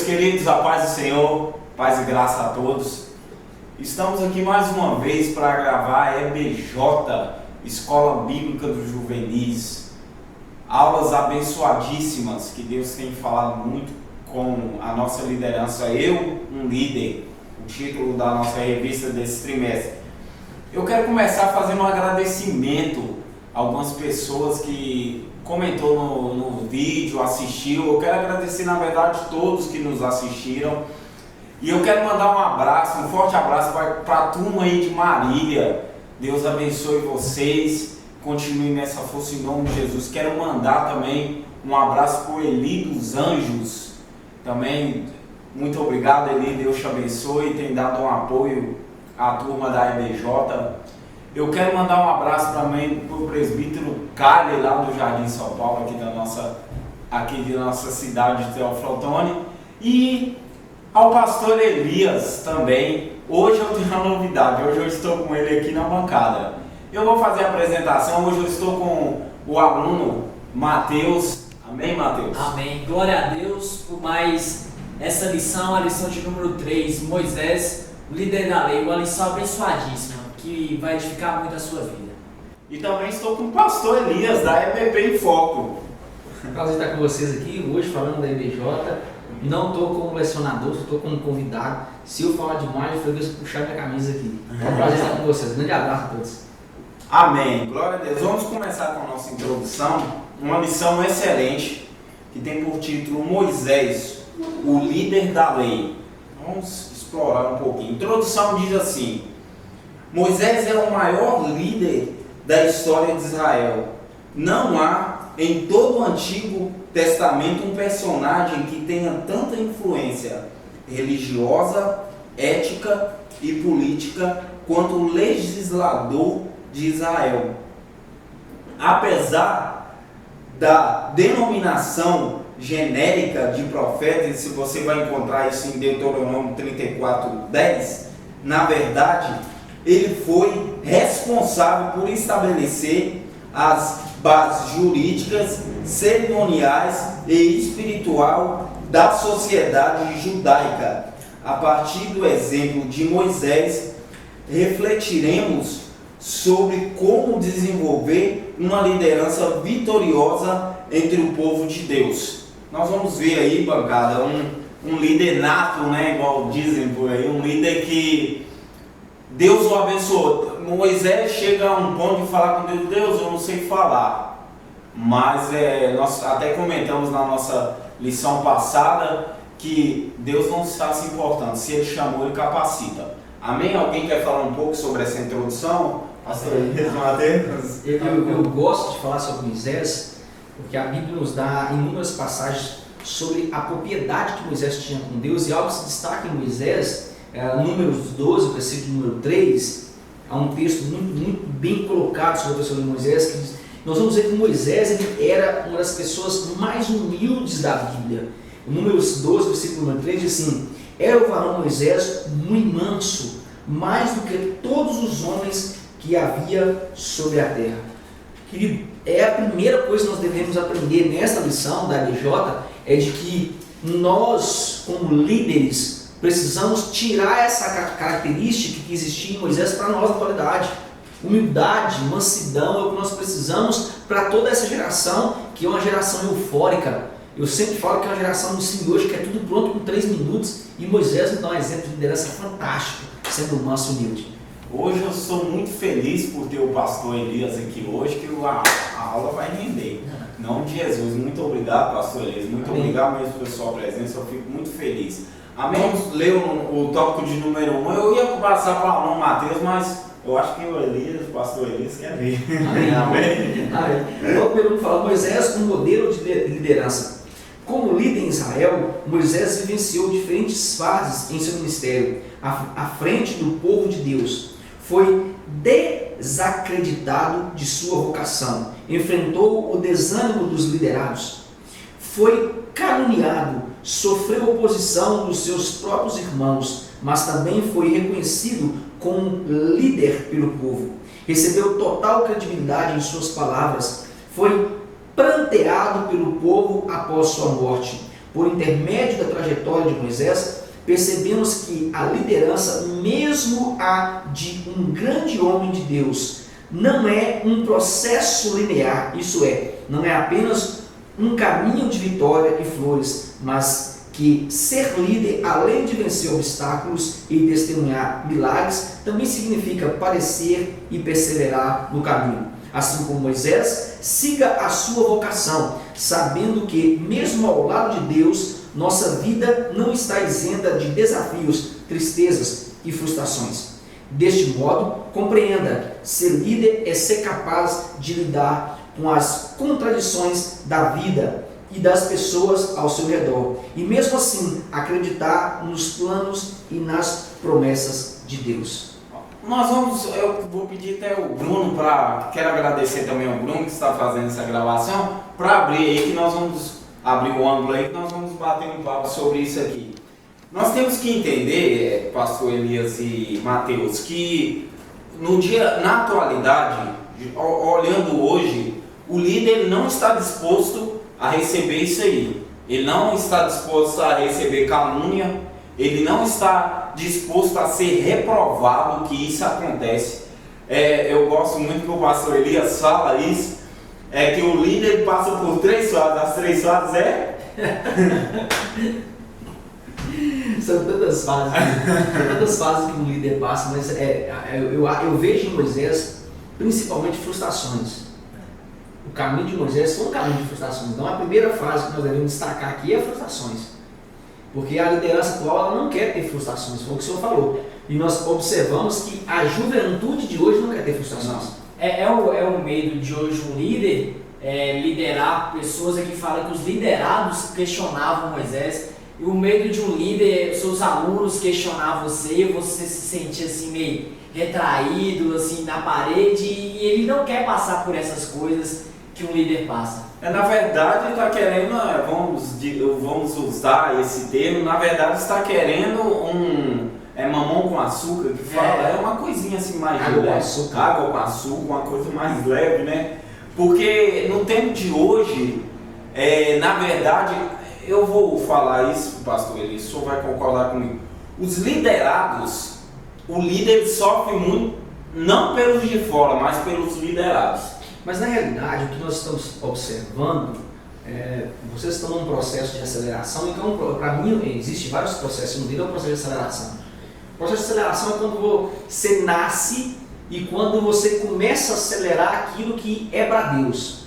meus queridos, a paz do Senhor, paz e graça a todos. Estamos aqui mais uma vez para gravar a EBJ, Escola Bíblica dos Juvenis. Aulas abençoadíssimas que Deus tem falado muito com a nossa liderança. Eu, um líder, o título da nossa revista desse trimestre. Eu quero começar fazendo um agradecimento a algumas pessoas que comentou no vídeo, assistiu. Eu quero agradecer, na verdade, todos que nos assistiram. E eu quero mandar um abraço, um forte abraço para a turma aí de Marília. Deus abençoe vocês. Continue nessa força em nome de Jesus. Quero mandar também um abraço para o Eli dos Anjos. Também, muito obrigado, Eli. Deus te abençoe. Tem dado um apoio à turma da EBJ. Eu quero mandar um abraço também para o presbítero Cali, lá do Jardim São Paulo, aqui de nossa cidade de Teófilo Otoni. E ao pastor Elias também. Hoje eu tenho uma novidade, hoje eu estou com ele aqui na bancada. Eu vou fazer a apresentação, hoje eu estou com o aluno Mateus. Amém, Mateus? Amém. Glória a Deus por mais essa lição, a lição de número 3, Moisés, o líder da lei, uma lição abençoadíssima, que vai edificar muito a sua vida. E também estou com o pastor Elias, da EBP em Foco. Prazer estar com vocês aqui, hoje falando da EBJ. Não estou como lecionador, estou como convidado. Se eu falar demais, eu vou puxar minha camisa aqui. É um prazer estar com vocês. Grande abraço a todos. Amém. Glória a Deus. Vamos começar com a nossa introdução. Uma lição excelente que tem por título Moisés, o líder da lei. Vamos explorar um pouquinho. A introdução diz assim: Moisés é o maior líder da história de Israel. Não há em todo o Antigo Testamento um personagem que tenha tanta influência religiosa, ética e política quanto o legislador de Israel. Apesar da denominação genérica de profeta, e se você vai encontrar isso em Deuteronômio 34:10, na verdade, ele foi responsável por estabelecer as bases jurídicas, cerimoniais e espiritual da sociedade judaica. A partir do exemplo de Moisés, refletiremos sobre como desenvolver uma liderança vitoriosa entre o povo de Deus. Nós vamos ver aí, bancada, um líder nato, né, igual dizem por aí, um líder que Deus o abençoou. Moisés chega a um ponto de falar com Deus: Deus, eu não sei falar. Mas nós até comentamos na nossa lição passada que Deus não está se importando. Se Ele chamou, Ele capacita. Amém? Alguém quer falar um pouco sobre essa introdução? Pastor Mateus? Eu gosto de falar sobre Moisés, porque a Bíblia nos dá inúmeras passagens sobre a propriedade que Moisés tinha com Deus, e algo que se destaca em Moisés, Números 12, versículo número 3, há um texto muito bem colocado sobre a pessoa de Moisés, que diz, nós vamos ver que Moisés ele era uma das pessoas mais humildes da Bíblia. Números 12, versículo número 3 diz assim: era o varão Moisés muito manso, mais do que todos os homens que havia sobre a terra. Querido, é a primeira coisa que nós devemos aprender nesta lição da EBJ, é de que nós, como líderes, precisamos tirar essa característica que existia em Moisés para nós na atualidade. Humildade, mansidão é o que nós precisamos para toda essa geração, que é uma geração eufórica. Eu sempre falo que é uma geração do Senhor hoje, que é tudo pronto com 3 minutos, e Moisés nos dá um exemplo de liderança fantástico, sendo manso e humilde. Hoje eu sou muito feliz por ter o pastor Elias aqui hoje, que a aula vai render. Em nome de Jesus, muito obrigado, pastor Elias, muito Amém. Obrigado mesmo pela sua presença, eu fico muito feliz. Amém? Vamos ler o tópico de número 1. Eu ia passar para o aluno Mateus, mas eu acho que o Elias, o pastor Elias, quer ver. Amém. Então, primeiro fala, Moisés, um modelo de liderança. Como líder em Israel, Moisés vivenciou diferentes fases em seu ministério, à frente do povo de Deus. Foi desacreditado de sua vocação, enfrentou o desânimo dos liderados, foi caluniado, sofreu oposição dos seus próprios irmãos, mas também foi reconhecido como líder pelo povo. Recebeu total credibilidade em suas palavras, foi pranteado pelo povo após sua morte. por intermédio da trajetória de Moisés, percebemos que a liderança, mesmo a de um grande homem de Deus, não é um processo linear, isso é, não é apenas um caminho de vitória e flores, mas que ser líder, além de vencer obstáculos e testemunhar milagres, também significa parecer e perseverar no caminho. Assim como Moisés, siga a sua vocação, sabendo que, mesmo ao lado de Deus, nossa vida não está isenta de desafios, tristezas e frustrações. Deste modo, compreenda, ser líder é ser capaz de lidar com as contradições da vida e das pessoas ao seu redor, e mesmo assim acreditar nos planos e nas promessas de Deus. Eu vou pedir até o Bruno quero agradecer também ao Bruno que está fazendo essa gravação, para abrir aí, que nós vamos abrir o ângulo aí, que nós vamos bater um papo sobre isso aqui. Nós temos que entender, pastor Elias e Mateus, que na atualidade, olhando hoje, o líder não está disposto a receber isso aí. Ele não está disposto a receber calúnia, ele não está disposto a ser reprovado, que isso acontece. Eu gosto muito que o pastor Elias fala isso, que o líder passa por 3 fases, as 3 fases São tantas fases que um líder passa, mas eu vejo em Moisés principalmente frustrações. O caminho de Moisés foi um caminho de frustrações. Então a primeira fase que nós devemos destacar aqui é frustrações. Porque a liderança atual ela não quer ter frustrações, foi o que o senhor falou. E nós observamos que a juventude de hoje não quer ter frustrações. É o medo de hoje um líder liderar pessoas que falam que os liderados questionavam Moisés. E o medo de um líder, seus alunos questionar você se sentir assim meio retraído, assim, na parede, e ele não quer passar por essas coisas que um líder passa. Na verdade, ele está querendo, vamos usar esse termo, na verdade está querendo mamão com açúcar, que fala, é uma coisinha assim mais água com açúcar, uma coisa mais leve, né? Porque no tempo de hoje, na verdade, eu vou falar isso, pastor Elias, o senhor vai concordar comigo. Os liderados, o líder sofre muito, não pelos de fora, mas pelos liderados. Mas na realidade, o que nós estamos observando, vocês estão num processo de aceleração, então para mim existem vários processos, no vídeo é um processo de aceleração. O processo de aceleração é quando você nasce e quando você começa a acelerar aquilo que é para Deus.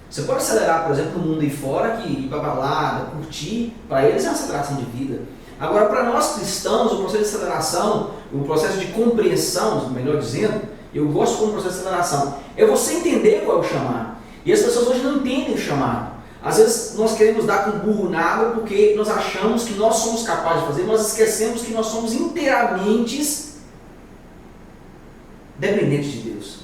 Você pode acelerar, por exemplo, no mundo aí fora, que ir para balada, curtir, para eles é uma aceleração de vida. Agora, para nós cristãos, o processo de aceleração, o processo de compreensão, melhor dizendo, eu gosto como processo de aceleração, é você entender qual é o chamado. E as pessoas hoje não entendem o chamado. Às vezes nós queremos dar com burro na água porque nós achamos que nós somos capazes de fazer, mas esquecemos que nós somos inteiramente dependentes de Deus.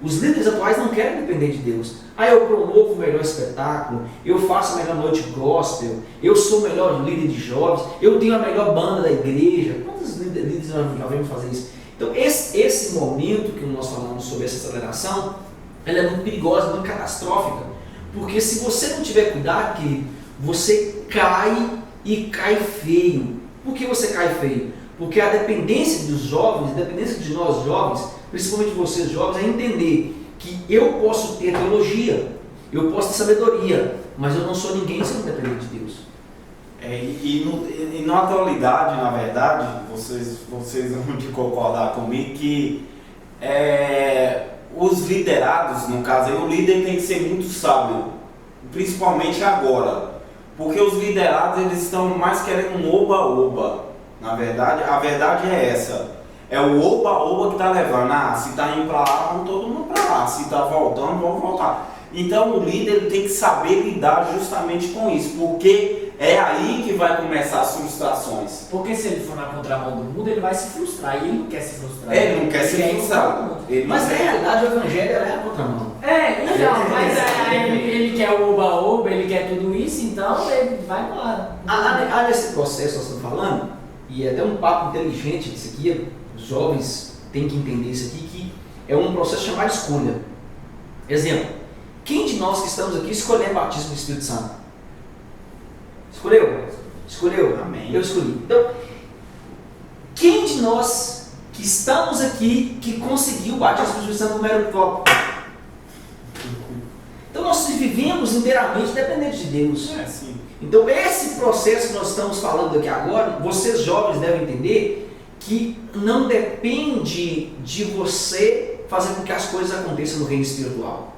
Os líderes atuais não querem depender de Deus. Eu promovo o melhor espetáculo, eu faço a melhor noite gospel, eu sou o melhor líder de jovens, eu tenho a melhor banda da igreja. Quantos líderes já vêm fazer isso? Então esse momento que nós falamos sobre essa aceleração, ela é muito perigosa, muito catastrófica, porque se você não tiver cuidado, querido, você cai e cai feio. Por que você cai feio? Porque a dependência dos jovens, a dependência de nós jovens, principalmente vocês jovens, é entender que eu posso ter teologia, eu posso ter sabedoria, mas eu não sou ninguém se não depender de Deus. E na atualidade, na verdade, vocês vão de concordar comigo que os liderados, no caso aí, o líder tem que ser muito sábio, principalmente agora, porque os liderados eles estão mais querendo um oba-oba. Na verdade, a verdade é essa. É o oba-oba que está levando. Se está indo para lá, vamos todo mundo para lá. Se está voltando, vamos voltar. Então o líder tem que saber lidar justamente com isso, porque é aí que vai começar as frustrações. Porque se ele for na contramão do mundo, ele vai se frustrar, e ele não quer se frustrar. Ele não quer se frustrar. Mas na realidade o evangelho é a contramão. Então, mas ele quer o oba-oba, ele quer tudo isso, então ele vai embora. Há nesse processo que nós estamos falando, e é até um papo inteligente isso aqui, os jovens têm que entender isso aqui, que é um processo chamado escolha. Exemplo, quem de nós que estamos aqui escolhemos o batismo do Espírito Santo? Escolheu? Escolheu? Amém. Eu escolhi. Então, quem de nós que estamos aqui que conseguiu bater a substituição no número top? Então nós vivemos inteiramente dependentes de Deus. Sim. Então esse processo que nós estamos falando aqui agora, vocês jovens devem entender que não depende de você fazer com que as coisas aconteçam no reino espiritual.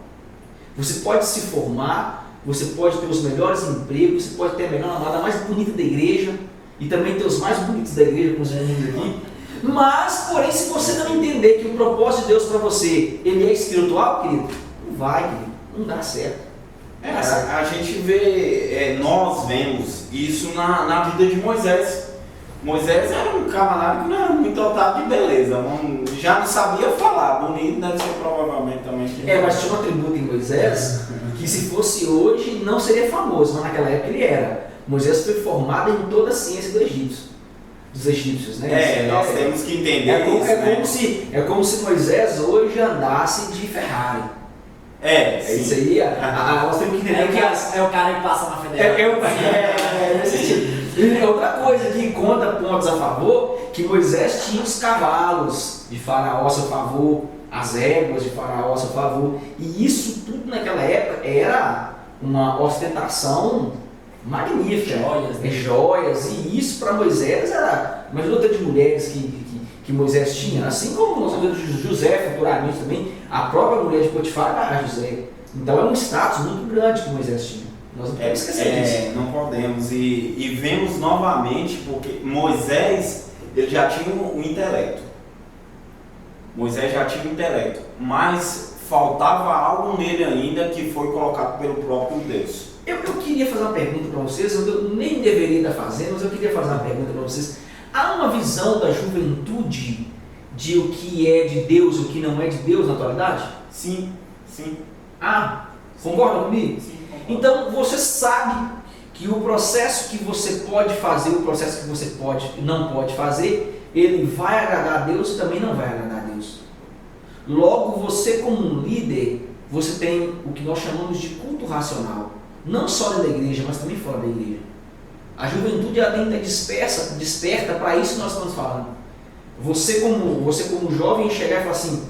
Você pode se formar, você pode ter os melhores empregos, você pode ter a melhor namorada mais bonita da igreja e também ter os mais bonitos da igreja com os meninos aqui. Mas, porém, se você não entender que o propósito de Deus para você, ele é espiritual, querido, não vai, querido, não dá certo. A gente vê, nós vemos isso na vida de Moisés. Moisés era um camarada que não era muito dotado de beleza, já não sabia falar, bonito deve ser provavelmente também. Mas tinha um atributo em Moisés que se fosse hoje não seria famoso, mas naquela época ele era. Moisés foi formado em toda a ciência dos egípcios, né? Nós temos que entender isso. É como se Moisés hoje andasse de Ferrari. Isso aí, nós temos que entender é o cara que passa na federal. É outra coisa que conta pontos a favor, que Moisés tinha os cavalos de Faraó a seu favor, as éguas de Faraó a seu favor, e isso tudo naquela época era uma ostentação magnífica. Joias, e isso para Moisés era uma luta de mulheres que Moisés tinha, assim como nós vemos de José futuramente também, a própria mulher de Potifar era José. Então é um status muito grande que Moisés tinha. Nós não podemos esquecer disso. Não podemos. E vemos novamente, porque Moisés ele já tinha o intelecto. Moisés já tinha o intelecto, mas faltava algo nele ainda que foi colocado pelo próprio Deus. Eu queria fazer uma pergunta para vocês, eu nem deveria estar fazendo, mas eu queria fazer uma pergunta para vocês. Há uma visão da juventude de o que é de Deus e o que não é de Deus na atualidade? Sim. Concorda comigo? Sim, concordo. Então você sabe que o processo que você pode fazer, o processo que você não pode fazer, ele vai agradar a Deus e também não vai agradar a Deus. Logo, você como um líder, você tem o que nós chamamos de culto racional. Não só dentro da igreja, mas também fora da igreja. A juventude ela tem que estar desperta para isso que nós estamos falando. Você como jovem chegar e falar assim,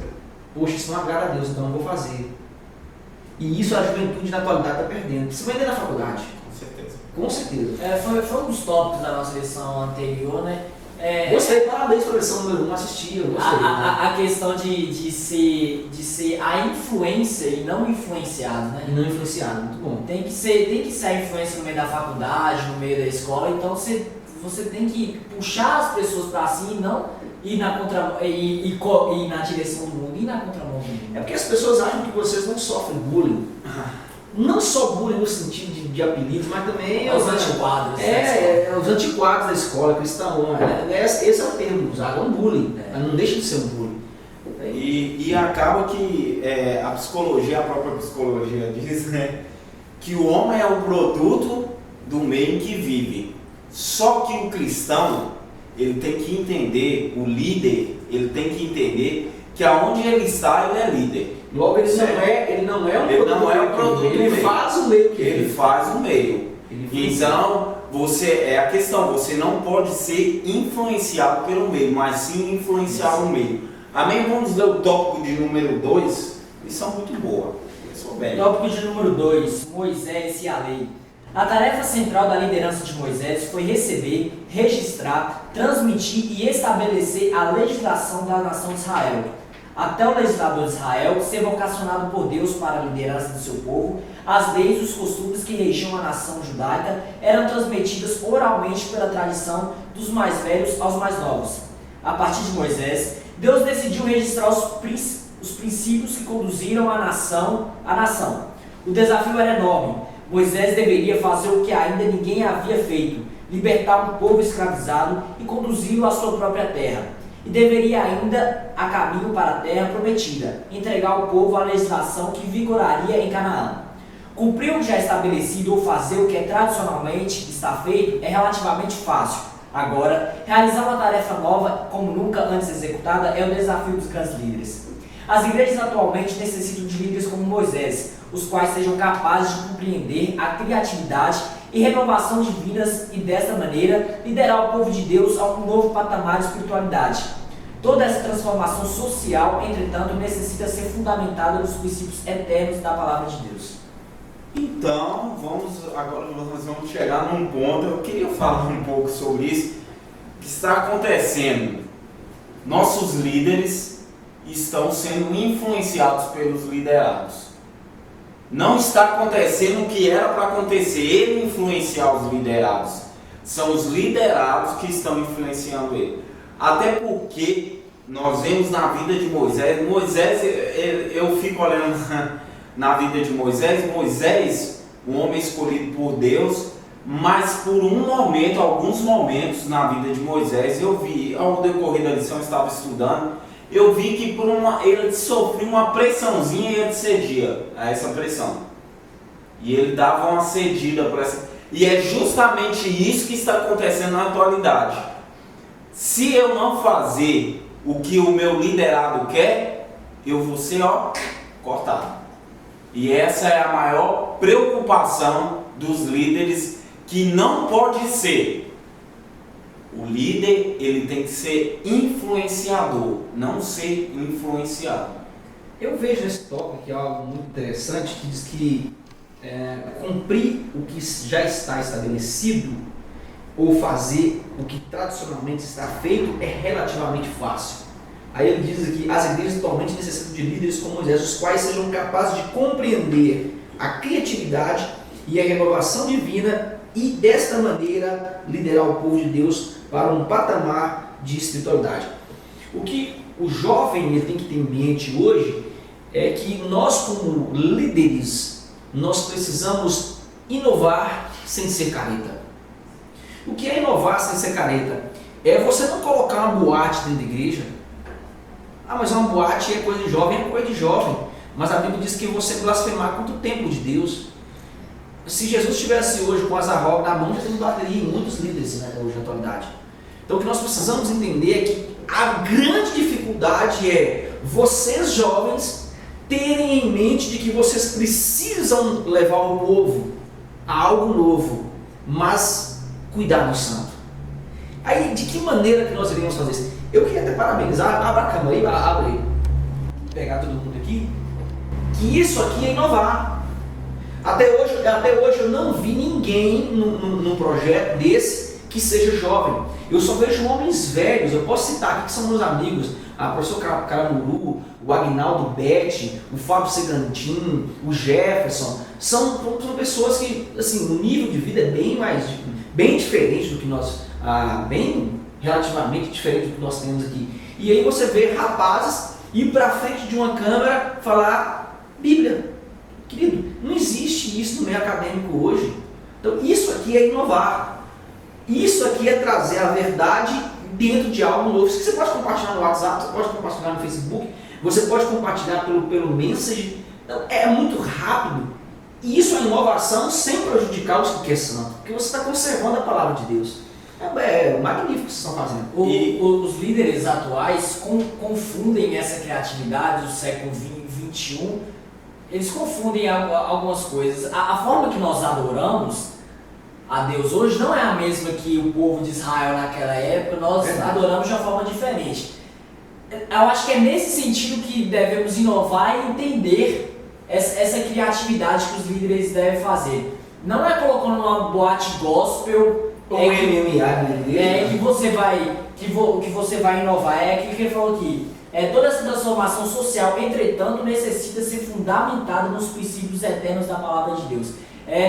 poxa, isso não agrada a Deus, então eu vou fazer. E isso a juventude na atualidade está perdendo. Principalmente na faculdade. Com certeza. Foi um dos tópicos da nossa lição anterior, né? Gostei, parabéns para a lição número 1, assisti, eu gostei. A questão de ser a influência e não influenciado, né? E não influenciado, muito bom. Tem que ser a influência no meio da faculdade, no meio da escola, então você tem que puxar as pessoas para si e não ir na direção do mundo, ir na contramão do mundo. É porque as pessoas acham que vocês não sofrem bullying. Não só bullying no sentido de apelidos, mas também os antiquadros. Os antiquadros da escola cristã. Esse é o termo usado, é um bullying. Não deixa de ser um bullying. E acaba que a própria psicologia diz, né, que o homem é o produto do meio em que vive. Só que o cristão, ele tem que entender, o líder, ele tem que entender que aonde ele está, ele é líder. Logo, ele não é um produto, ele faz o meio que ele faz o meio. Então, a questão, você não pode ser influenciado pelo meio, mas sim influenciar o meio. Amém? Vamos ler o tópico de número 2, lição muito boa. Tópico de número 2, Moisés e a lei. A tarefa central da liderança de Moisés foi receber, registrar, transmitir e estabelecer a legislação da nação de Israel. Até o legislador de Israel ser vocacionado por Deus para a liderança do seu povo, as leis e os costumes que regiam a nação judaica eram transmitidas oralmente pela tradição dos mais velhos aos mais novos. A partir de Moisés, Deus decidiu registrar os princípios que conduziram a nação. O desafio era enorme. Moisés deveria fazer o que ainda ninguém havia feito, libertar um povo escravizado e conduzi-lo à sua própria terra. E deveria ainda a caminho para a terra prometida, entregar ao povo a legislação que vigoraria em Canaã. Cumprir o que já é estabelecido ou fazer o que tradicionalmente está feito é relativamente fácil. Agora, realizar uma tarefa nova, como nunca antes executada, é o desafio dos grandes líderes. As igrejas atualmente necessitam de líderes como Moisés, os quais sejam capazes de compreender a criatividade e renovação de vidas e, desta maneira, liderar o povo de Deus a um novo patamar de espiritualidade. Toda essa transformação social, entretanto, necessita ser fundamentada nos princípios eternos da Palavra de Deus. Então, agora nós vamos chegar num ponto, eu queria falar um pouco sobre isso, que está acontecendo. Nossos líderes estão sendo influenciados pelos liderados. Não está acontecendo o que era para acontecer, ele influenciar os liderados. São os liderados que estão influenciando ele. Até porque nós vemos na vida de Moisés, eu fico olhando na vida de Moisés, um homem escolhido por Deus, mas por alguns momentos na vida de Moisés, eu vi, ao decorrer da lição eu estava estudando, eu vi que ele sofria uma pressãozinha e ele cedia a essa pressão. E ele dava uma cedida por essa. E é justamente isso que está acontecendo na atualidade. Se eu não fazer o que o meu liderado quer, eu vou ser cortado. E essa é a maior preocupação dos líderes, que não pode ser. O líder, ele tem que ser influenciador, não ser influenciado. Eu vejo nesse tópico aqui algo muito interessante, que diz que cumprir o que já está estabelecido ou fazer o que tradicionalmente está feito é relativamente fácil. Aí ele diz aqui, as igrejas atualmente necessitam de líderes como Moisés, os quais sejam capazes de compreender a criatividade e a renovação divina e desta maneira liderar o povo de Deus para um patamar de espiritualidade. O que o jovem ele tem que ter em mente hoje é que nós, como líderes, nós precisamos inovar sem ser careta. O que é inovar sem ser careta? É você não colocar uma boate dentro da igreja. Ah, mas uma boate é coisa de jovem, Mas a Bíblia diz que você blasfemar contra o templo de Deus. Se Jesus estivesse hoje com as arrogas na mão, já não bateria em muitos líderes, né, hoje na atualidade. Então o que nós precisamos entender é que a grande dificuldade é vocês jovens terem em mente de que vocês precisam levar o povo a algo novo, mas cuidar do santo. Aí, de que maneira que nós iremos fazer isso? Eu queria até parabenizar, abra a câmera aí, abre aí, pegar todo mundo aqui, que isso aqui é inovar. Até hoje eu não vi ninguém num projeto desse que seja jovem. Eu só vejo homens velhos. Eu posso citar aqui que são meus amigos, a professor Caramuru, o Agnaldo Betti, o Fábio Segantin, o Jefferson. São pessoas que, assim, o nível de vida é bem diferente do que nós, bem relativamente diferente do que nós temos aqui. E aí você vê rapazes ir para frente de uma câmera falar Bíblia. Querido, não existe isso no meio acadêmico hoje. Então isso aqui é inovar. Isso aqui é trazer a verdade dentro de algo novo. Isso que você pode compartilhar no WhatsApp, você pode compartilhar no Facebook, você pode compartilhar pelo Message. Então, é muito rápido. E isso é inovação sem prejudicar os que querem santo. Porque você está conservando a palavra de Deus. É magnífico o que vocês estão fazendo. Os líderes atuais confundem essa criatividade do século XXI. Eles confundem algumas coisas. A forma que nós adoramos a Deus hoje não é a mesma que o povo de Israel naquela época. Nós adoramos de uma forma diferente. Eu acho que é nesse sentido que devemos inovar e entender essa criatividade que os líderes devem fazer. Não é colocando uma boate gospel que você vai inovar. É aquilo que ele falou aqui. Toda essa transformação social, entretanto, necessita ser fundamentada nos princípios eternos da palavra de Deus.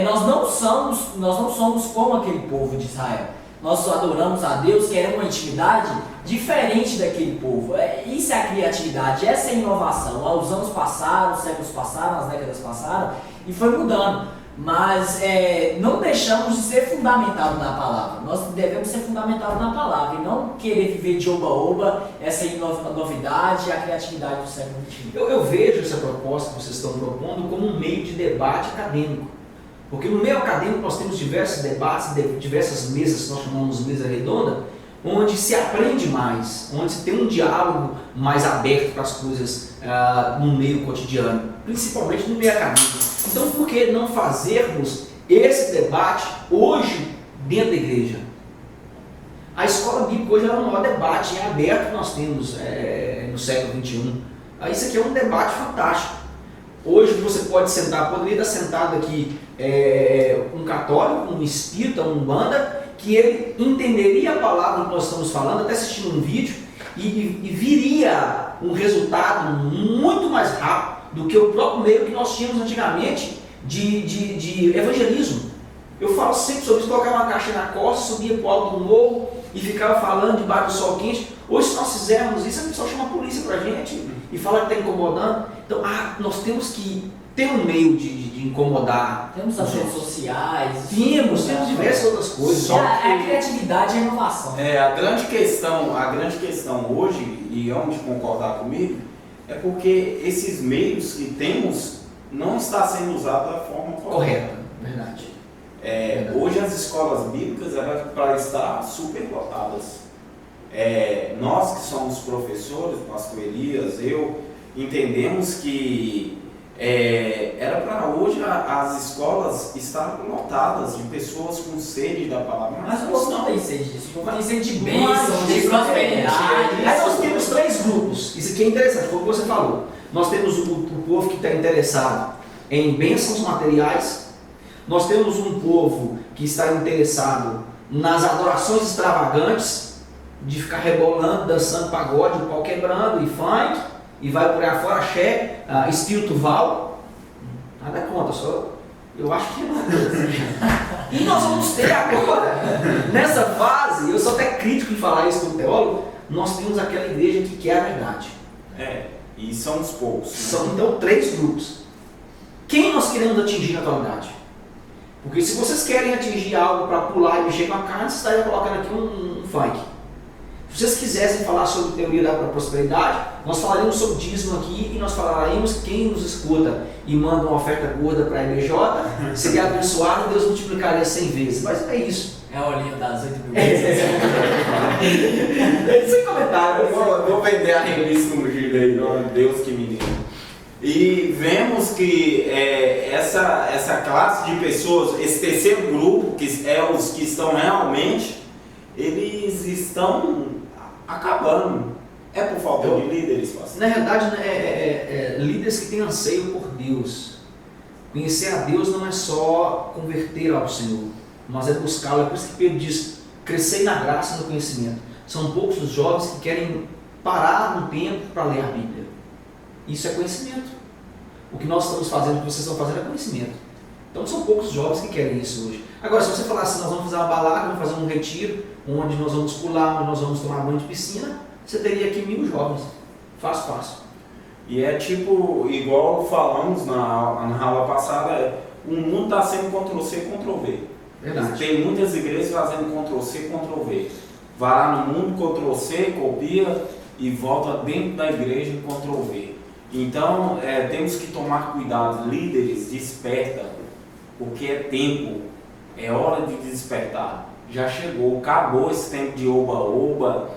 Nós não somos como aquele povo de Israel. Nós adoramos a Deus, que é uma intimidade diferente daquele povo. Isso é a criatividade, essa é a inovação. Os anos passaram, os séculos passaram, as décadas passaram e foi mudando. Mas não deixamos de ser fundamentados na palavra. Nós devemos ser fundamentados na palavra e não querer viver de oba-oba essa novidade e a criatividade do século XXI. Eu vejo essa proposta que vocês estão propondo como um meio de debate acadêmico. Porque no meio acadêmico nós temos diversos debates, diversas mesas, que nós chamamos de mesa redonda, onde se aprende mais, onde se tem um diálogo mais aberto para as coisas no meio cotidiano, principalmente no meio acadêmico. Então, por que não fazermos esse debate hoje dentro da igreja. A escola bíblica hoje é o maior debate aberto que nós temos no século XXI. Isso aqui é um debate fantástico. Hoje você pode sentar, poderia estar sentado aqui um católico, um espírita, um umbanda, que ele entenderia a palavra que nós estamos falando, até assistindo um vídeo, e viria um resultado muito mais rápido do que o próprio meio que nós tínhamos antigamente de evangelismo. Eu falo sempre sobre isso, colocava uma caixa na costa, subia para o alto do morro e ficava falando debaixo do sol quente. Hoje, se nós fizermos isso, a pessoa chama a polícia para a gente e fala que está incomodando. Então, nós temos que ter um meio de incomodar. Temos as redes sociais. Temos diversas outras coisas. A criatividade e a inovação. A grande questão hoje, e vamos concordar comigo, é porque esses meios que temos não está sendo usado da forma correta. Verdade. Hoje as escolas bíblicas eram para estar superlotadas. Nós que somos professores, pastor Elias, eu, entendemos que era para hoje as escolas estarem lotadas de pessoas com sede da palavra. Mas o povo não tem sede disso, o povo tem sede de bênção, de prosperidade. Aí nós temos 3 grupos, isso aqui é interessante, foi o que você falou. Nós temos o povo que está interessado em bênçãos materiais, nós temos um povo que está interessado nas adorações extravagantes, de ficar rebolando, dançando pagode, o pau quebrando e funk, e vai por aí fora axé, espiritual, nada contra, só eu acho que não. E nós vamos ter agora, nessa fase, eu sou até crítico em falar isso como teólogo, nós temos aquela igreja que quer a verdade. E são os poucos. São então 3 grupos. Quem nós queremos atingir na atualidade? Porque se vocês querem atingir algo para pular e mexer com a carne, vocês estariam colocando aqui um funk. Se vocês quisessem falar sobre teoria da prosperidade, nós falaríamos sobre dízimo aqui e nós falaríamos que quem nos escuta e manda uma oferta gorda para a IBJ seria abençoado e Deus multiplicaria 100 vezes. Mas é isso. É o olhinho das 8 mil vezes. Sem comentário. Eu vou vender a revista no giro aí, Deus que me deu. E vemos que essa classe de pessoas, esse terceiro grupo, que é os que estão realmente, eles estão acabando. É por falta de líderes, pastor? Na verdade, líderes que têm anseio por Deus. Conhecer a Deus não é só converter ao Senhor, mas é buscá-lo. É por isso que Pedro diz, crescer na graça e no conhecimento. São poucos os jovens que querem parar no tempo para ler a Bíblia. Isso é conhecimento. O que nós estamos fazendo, o que vocês estão fazendo é conhecimento. Então são poucos jovens que querem isso hoje. Agora, se você falar assim, nós vamos fazer uma balada, vamos fazer um retiro, onde nós vamos pular, onde nós vamos tomar banho de piscina, você teria aqui 1000 jovens. Fácil. E é tipo, igual falamos na aula passada, o mundo está sendo Ctrl-C, Ctrl-V. Verdade. Tem muitas igrejas fazendo Ctrl-C, Ctrl-V. Vai lá no mundo, Ctrl-C, copia e volta dentro da igreja e Ctrl-V. Então, temos que tomar cuidado, líderes, desperta, porque é tempo, é hora de despertar. Já chegou, acabou esse tempo de oba-oba.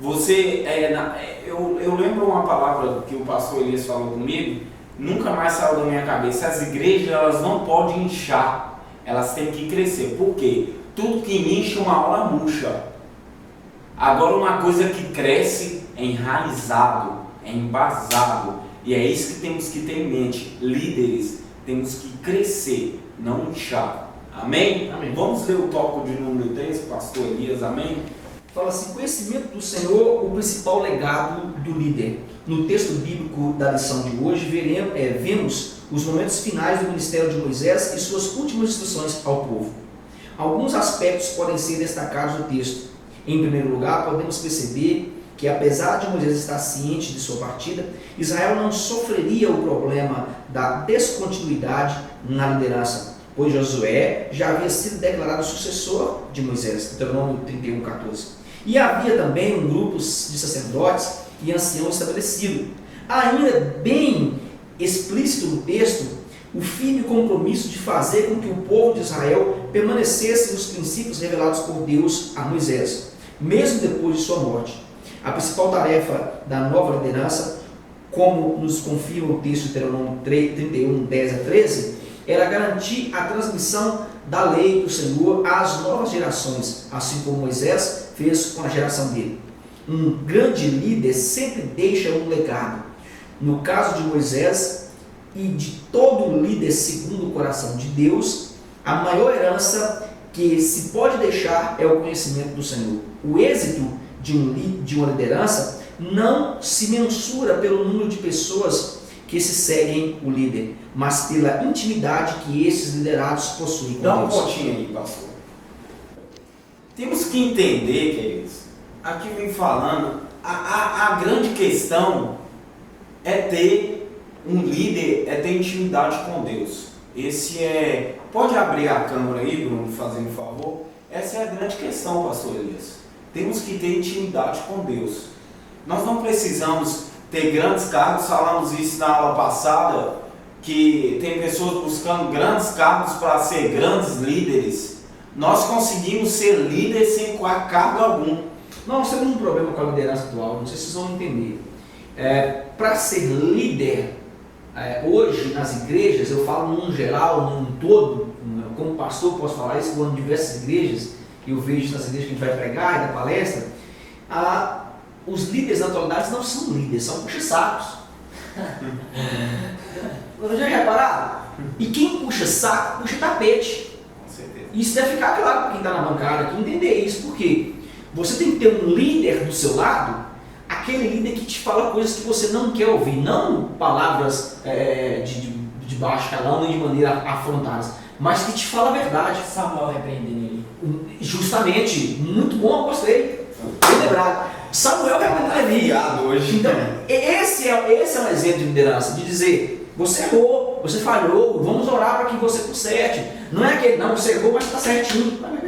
Eu lembro uma palavra que o pastor Elias falou comigo, nunca mais saiu da minha cabeça. As igrejas, elas não podem inchar, elas têm que crescer. Por quê? Tudo que incha uma hora murcha. Agora, uma coisa que cresce é enraizado, é embasado. E é isso que temos que ter em mente. Líderes, temos que crescer, não inchar. Amém? Amém. Vamos ler o tópico de número 3, pastor Elias, amém? Fala assim, conhecimento do Senhor, o principal legado do líder. No texto bíblico da lição de hoje, vemos os momentos finais do ministério de Moisés e suas últimas instruções ao povo. Alguns aspectos podem ser destacados no texto. Em primeiro lugar, podemos perceber que apesar de Moisés estar ciente de sua partida, Israel não sofreria o problema da descontinuidade na liderança, pois Josué já havia sido declarado sucessor de Moisés, Deuteronômio 31:14. E havia também um grupo de sacerdotes e anciãos estabelecido. Ainda bem explícito no texto, o firme compromisso de fazer com que o povo de Israel permanecesse nos princípios revelados por Deus a Moisés, mesmo depois de sua morte. A principal tarefa da nova liderança, como nos confirma o texto de Deuteronômio 31, 10 a 13, era garantir a transmissão da lei do Senhor às novas gerações, assim como Moisés fez com a geração dele. Um grande líder sempre deixa um legado. No caso de Moisés e de todo líder segundo o coração de Deus, a maior herança que se pode deixar é o conhecimento do Senhor. O êxito de uma liderança não se mensura pelo número de pessoas que se seguem o líder, mas pela intimidade que esses liderados possuem com Dá um Deus. pontinho aí, pastor. Temos que entender, queridos, aqui vem falando, a grande questão é ter um líder, é ter intimidade com Deus. Esse é... Pode abrir a câmera aí, Bruno, fazendo um favor? Essa é a grande questão, pastor Elias. Temos que ter intimidade com Deus. Nós não precisamos ter grandes cargos, falamos isso na aula passada, que tem pessoas buscando grandes cargos para ser grandes líderes. Nós conseguimos ser líderes sem cargo algum. Nós temos um problema com a liderança atual, não sei se vocês vão entender. Para ser líder, hoje nas igrejas, eu falo num geral, num todo, como pastor posso falar isso, vou em diversas igrejas, eu vejo nas igrejas que a gente vai pregar e dar palestra, os líderes na atualidade não são líderes, são puxa-sacos. Já repararam? E quem puxa saco, puxa tapete. Com certeza. Isso deve ficar claro para quem está na bancada aqui, entender isso, porque você tem que ter um líder do seu lado, aquele líder que te fala coisas que você não quer ouvir, não palavras de baixo calão e de maneira afrontadas, mas que te fala a verdade. Samuel repreendendo ele. Justamente, muito bom, gostei. Bem lembrado. Samuel repreendendo ele. Hoje. Então, esse é um exemplo de liderança, de dizer, você errou, você falhou, vamos orar para que você conserte. Não é aquele, não, você errou, mas está certinho. Mas,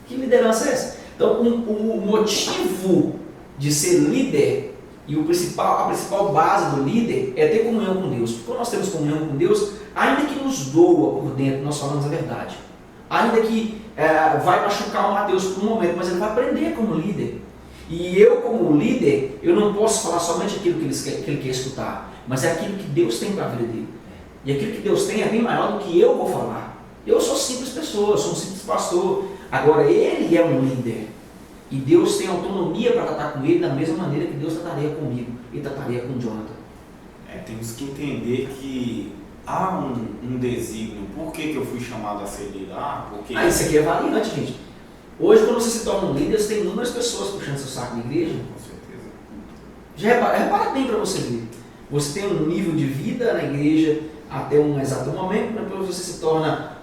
que liderança é essa? Então, o motivo de ser líder e a principal base do líder é ter comunhão com Deus. Quando nós temos comunhão com Deus, ainda que nos doa por dentro, nós falamos a verdade. Ainda que vai machucar o Mateus por um momento, mas ele vai aprender como líder. E eu, como líder, eu não posso falar somente aquilo que ele quer escutar, mas é aquilo que Deus tem para a vida dele. E aquilo que Deus tem é bem maior do que eu vou falar. Eu sou simples pessoa, sou um simples pastor. Agora, ele é um líder. E Deus tem autonomia para tratar com ele da mesma maneira que Deus trataria comigo e trataria com Jonathan. Temos que entender que há um desígnio. Por que eu fui chamado a ser líder? Porque... Isso aqui é variante, gente. Hoje, quando você se torna um líder, você tem inúmeras pessoas puxando seu saco na igreja. Com certeza. Já repara bem para você ver. Você tem um nível de vida na igreja até um exato momento, depois você se torna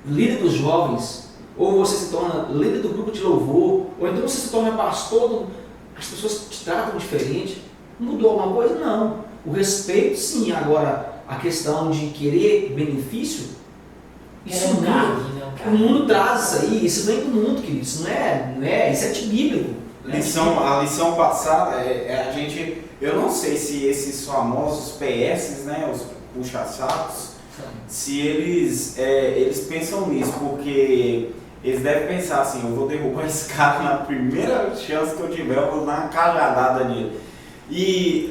líder dos jovens, ou você se torna líder do grupo de louvor, ou então você se torna pastor, as pessoas te tratam diferente. Mudou alguma coisa? Não. O respeito, sim. Agora, a questão de querer benefício, isso o mundo traz isso aí, isso vem do mundo, querido. Isso não é, isso é antibíblico. A lição passada, eu não sei se esses famosos PS, né, os puxa-sacos, se eles pensam nisso, porque eles devem pensar assim, eu vou derrubar esse cara na primeira chance que eu tiver, eu vou dar uma cajadada nele. E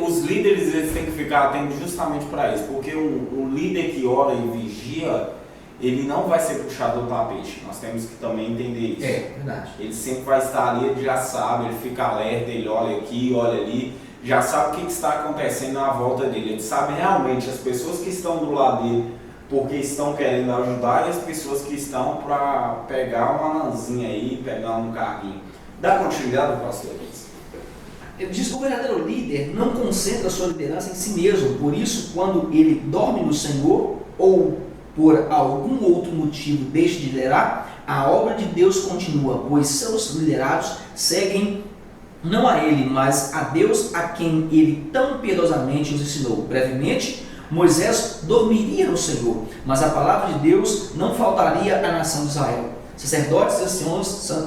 os líderes eles têm que ficar atentos justamente para isso, porque um líder que ora e vigia, ele não vai ser puxado do tapete. Nós temos que também entender isso. É, verdade. Ele sempre vai estar ali, ele já sabe, ele fica alerta, ele olha aqui, olha ali, já sabe o que está acontecendo à volta dele. Ele sabe realmente as pessoas que estão do lado dele porque estão querendo ajudar e as pessoas que estão para pegar uma lãzinha aí, pegar um carguinho. Dá continuidade, pastor Luiz? Ele diz que o verdadeiro líder não concentra a sua liderança em si mesmo. Por isso, quando ele dorme no Senhor ou por algum outro motivo deixa de liderar, a obra de Deus continua, pois seus liderados seguem não a ele, mas a Deus, a quem ele tão piedosamente os ensinou. Brevemente, Moisés dormiria no Senhor, mas a palavra de Deus não faltaria à nação de Israel. Sacerdotes e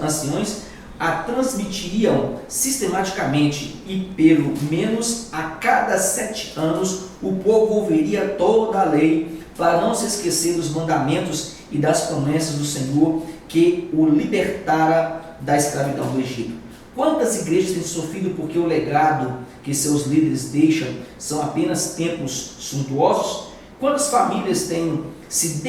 anciões a transmitiriam sistematicamente e pelo menos a cada 7 anos o povo ouviria toda a lei para não se esquecer dos mandamentos e das promessas do Senhor que o libertara da escravidão do Egito. Quantas igrejas têm sofrido porque o legado que seus líderes deixam são apenas templos suntuosos? Quantas famílias têm se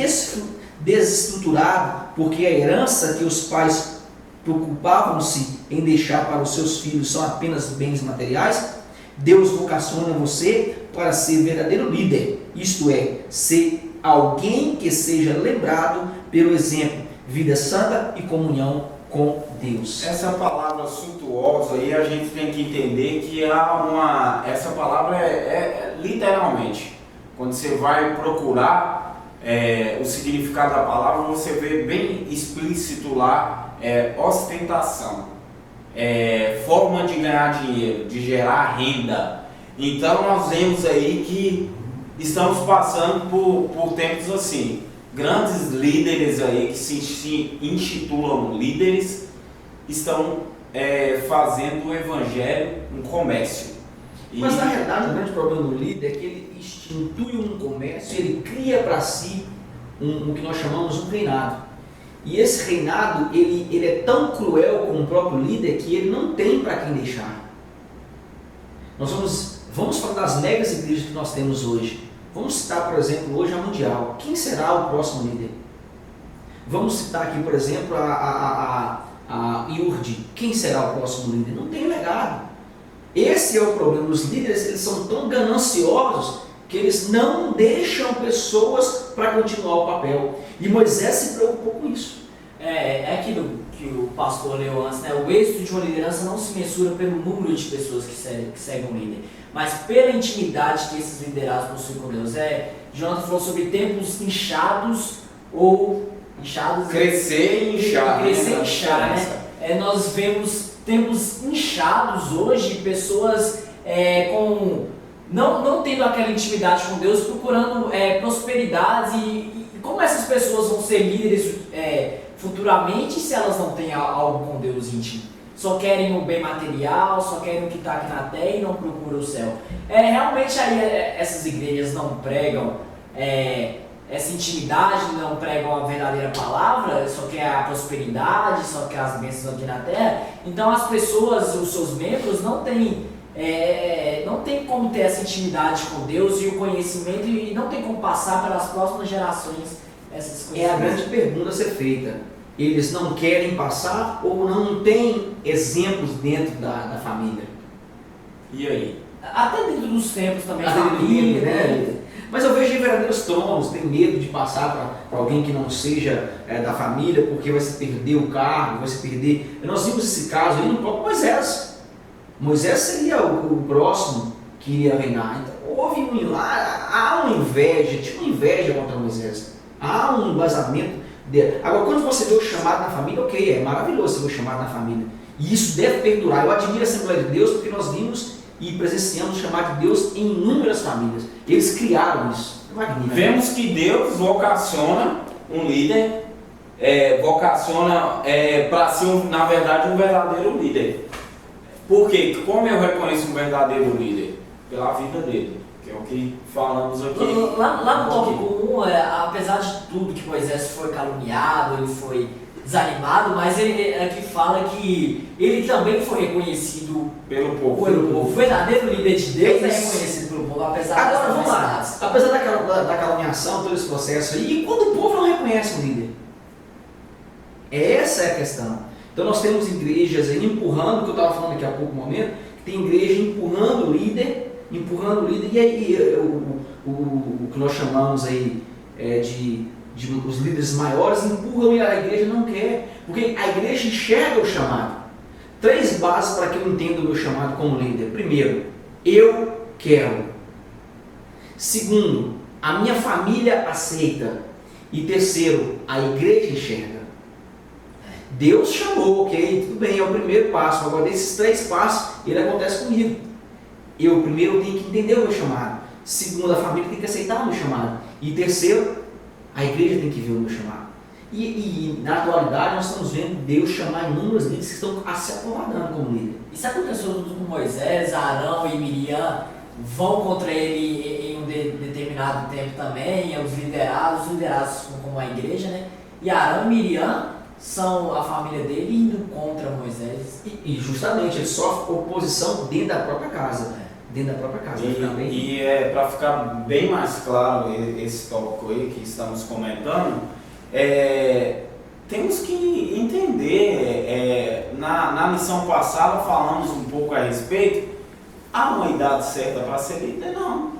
desestruturado porque a herança que os pais preocupavam-se em deixar para os seus filhos são apenas bens materiais? Deus vocaciona você para ser verdadeiro líder, isto é, ser alguém que seja lembrado pelo exemplo, vida santa e comunhão com Deus. Essa palavra suntuosa aí a gente tem que entender que essa palavra é literalmente, quando você vai procurar o significado da palavra, você vê bem explícito lá, ostentação, forma de ganhar dinheiro, de gerar renda. Então nós vemos aí que estamos passando por tempos assim. Grandes líderes aí que se intitulam líderes estão fazendo o evangelho um comércio. Mas na realidade o grande problema do líder é que ele institui um comércio, ele cria para si o que nós chamamos um reinado. E esse reinado ele é tão cruel com o próprio líder que ele não tem para quem deixar. Nós vamos falar das megas igrejas que nós temos hoje. Vamos citar, por exemplo, hoje a Mundial. Quem será o próximo líder? Vamos citar aqui, por exemplo, a IURD. Quem será o próximo líder? Não tem legado. Esse é o problema. Os líderes, eles são tão gananciosos que eles não deixam pessoas para continuar o papel. E Moisés se preocupou com isso. É aquilo que o pastor leu antes, né? O êxito de uma liderança não se mensura pelo número de pessoas que seguem um líder, mas pela intimidade que esses liderados possuem com Deus. Jonathan falou sobre tempos inchados ou inchados. Crescer e inchar. Crescer e inchar, né? Nós vemos tempos inchados hoje, pessoas não tendo aquela intimidade com Deus, procurando prosperidade. E como essas pessoas vão ser líderes futuramente se elas não têm algo com Deus íntimo? Só querem o bem material, só querem o que está aqui na terra e não procuram o céu. Realmente aí essas igrejas não pregam essa intimidade, não pregam a verdadeira palavra, só quer a prosperidade, só quer as bênçãos aqui na terra. Então as pessoas, os seus membros, não têm como ter essa intimidade com Deus e o conhecimento, e não tem como passar pelas próximas gerações essas coisas. É a grande pergunta a ser feita. Eles não querem passar ou não têm exemplos dentro da família? E aí? Até dentro dos tempos também. Família, né? Mas eu vejo verdadeiros tronos, tem medo de passar para alguém que não seja da família, porque vai se perder o cargo, vai se perder. Nós vimos esse caso aí no próprio Moisés. Moisés seria o próximo que iria reinar. Então, há uma inveja, tinha uma inveja contra Moisés. Há um embasamento dele. Agora, quando você vê o chamado na família, ok, é maravilhoso você ver o chamado na família. E isso deve perdurar. Eu admiro a Assembleia de Deus porque nós vimos e presenciamos o chamado de Deus em inúmeras famílias. Eles criaram isso. É magnífico. Vemos que Deus vocaciona um líder, vocaciona para ser, na verdade, um verdadeiro líder. Por quê? Como eu reconheço um verdadeiro líder? Pela vida dele, que é o que falamos aqui. Lá no tópico 1, apesar de tudo que Moisés foi caluniado, ele foi desanimado, mas ele aqui fala que ele também foi reconhecido pelo povo. O verdadeiro líder de Deus é reconhecido pelo povo, apesar das Agora vamos lá, necessidades. apesar da caluniação, todo esse processo aí, e quando o povo não reconhece um líder? Essa é a questão. Então nós temos igrejas aí empurrando, que eu estava falando aqui há pouco momento, que tem igreja empurrando o líder, e aí o que nós chamamos aí de os líderes maiores empurram e a igreja não quer, porque a igreja enxerga o chamado. 3 bases para que eu entenda o meu chamado como líder. Primeiro, eu quero. Segundo, a minha família aceita. E terceiro, a igreja enxerga. Deus chamou, ok, tudo bem, é o primeiro passo. Agora, desses 3 passos, ele acontece comigo. Eu primeiro tenho que entender o meu chamado. Segundo, a família tem que aceitar o meu chamado. E terceiro, a igreja tem que ver o meu chamado. E na atualidade nós estamos vendo Deus chamar inúmeros líderes que estão se acomodando como líder. Isso aconteceu tudo com Moisés, Arão e Miriam, vão contra ele em um determinado tempo também, os liderados como a igreja, né? E Arão e Miriam são a família dele indo contra Moisés. E justamente ele sofre oposição dentro da própria casa. dentro da própria casa. Vai ficar bem... E para ficar bem mais claro esse tópico aí que estamos comentando, temos que entender, na missão passada falamos um pouco a respeito, há uma idade certa para ser líder? Não.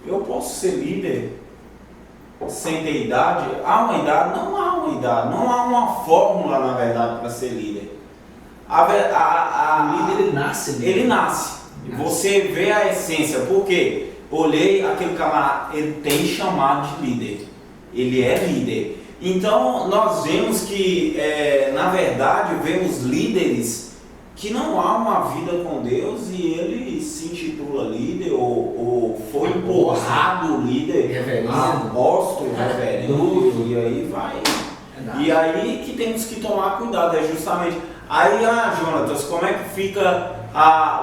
Eu posso ser líder sem ter idade? Há uma idade? Não há uma idade, não há uma fórmula na verdade para ser líder. O líder ele nasce. Ele nasce. Você vê a essência, porque olhei aquele camarada, ele tem chamado de líder, ele é líder. Então nós vemos que, na verdade, vemos líderes que não há uma vida com Deus e ele se intitula líder ou foi empurrado líder, apóstolo, reverendo, e aí vai. E aí que temos que tomar cuidado, justamente. Aí, Jonatas, como é que fica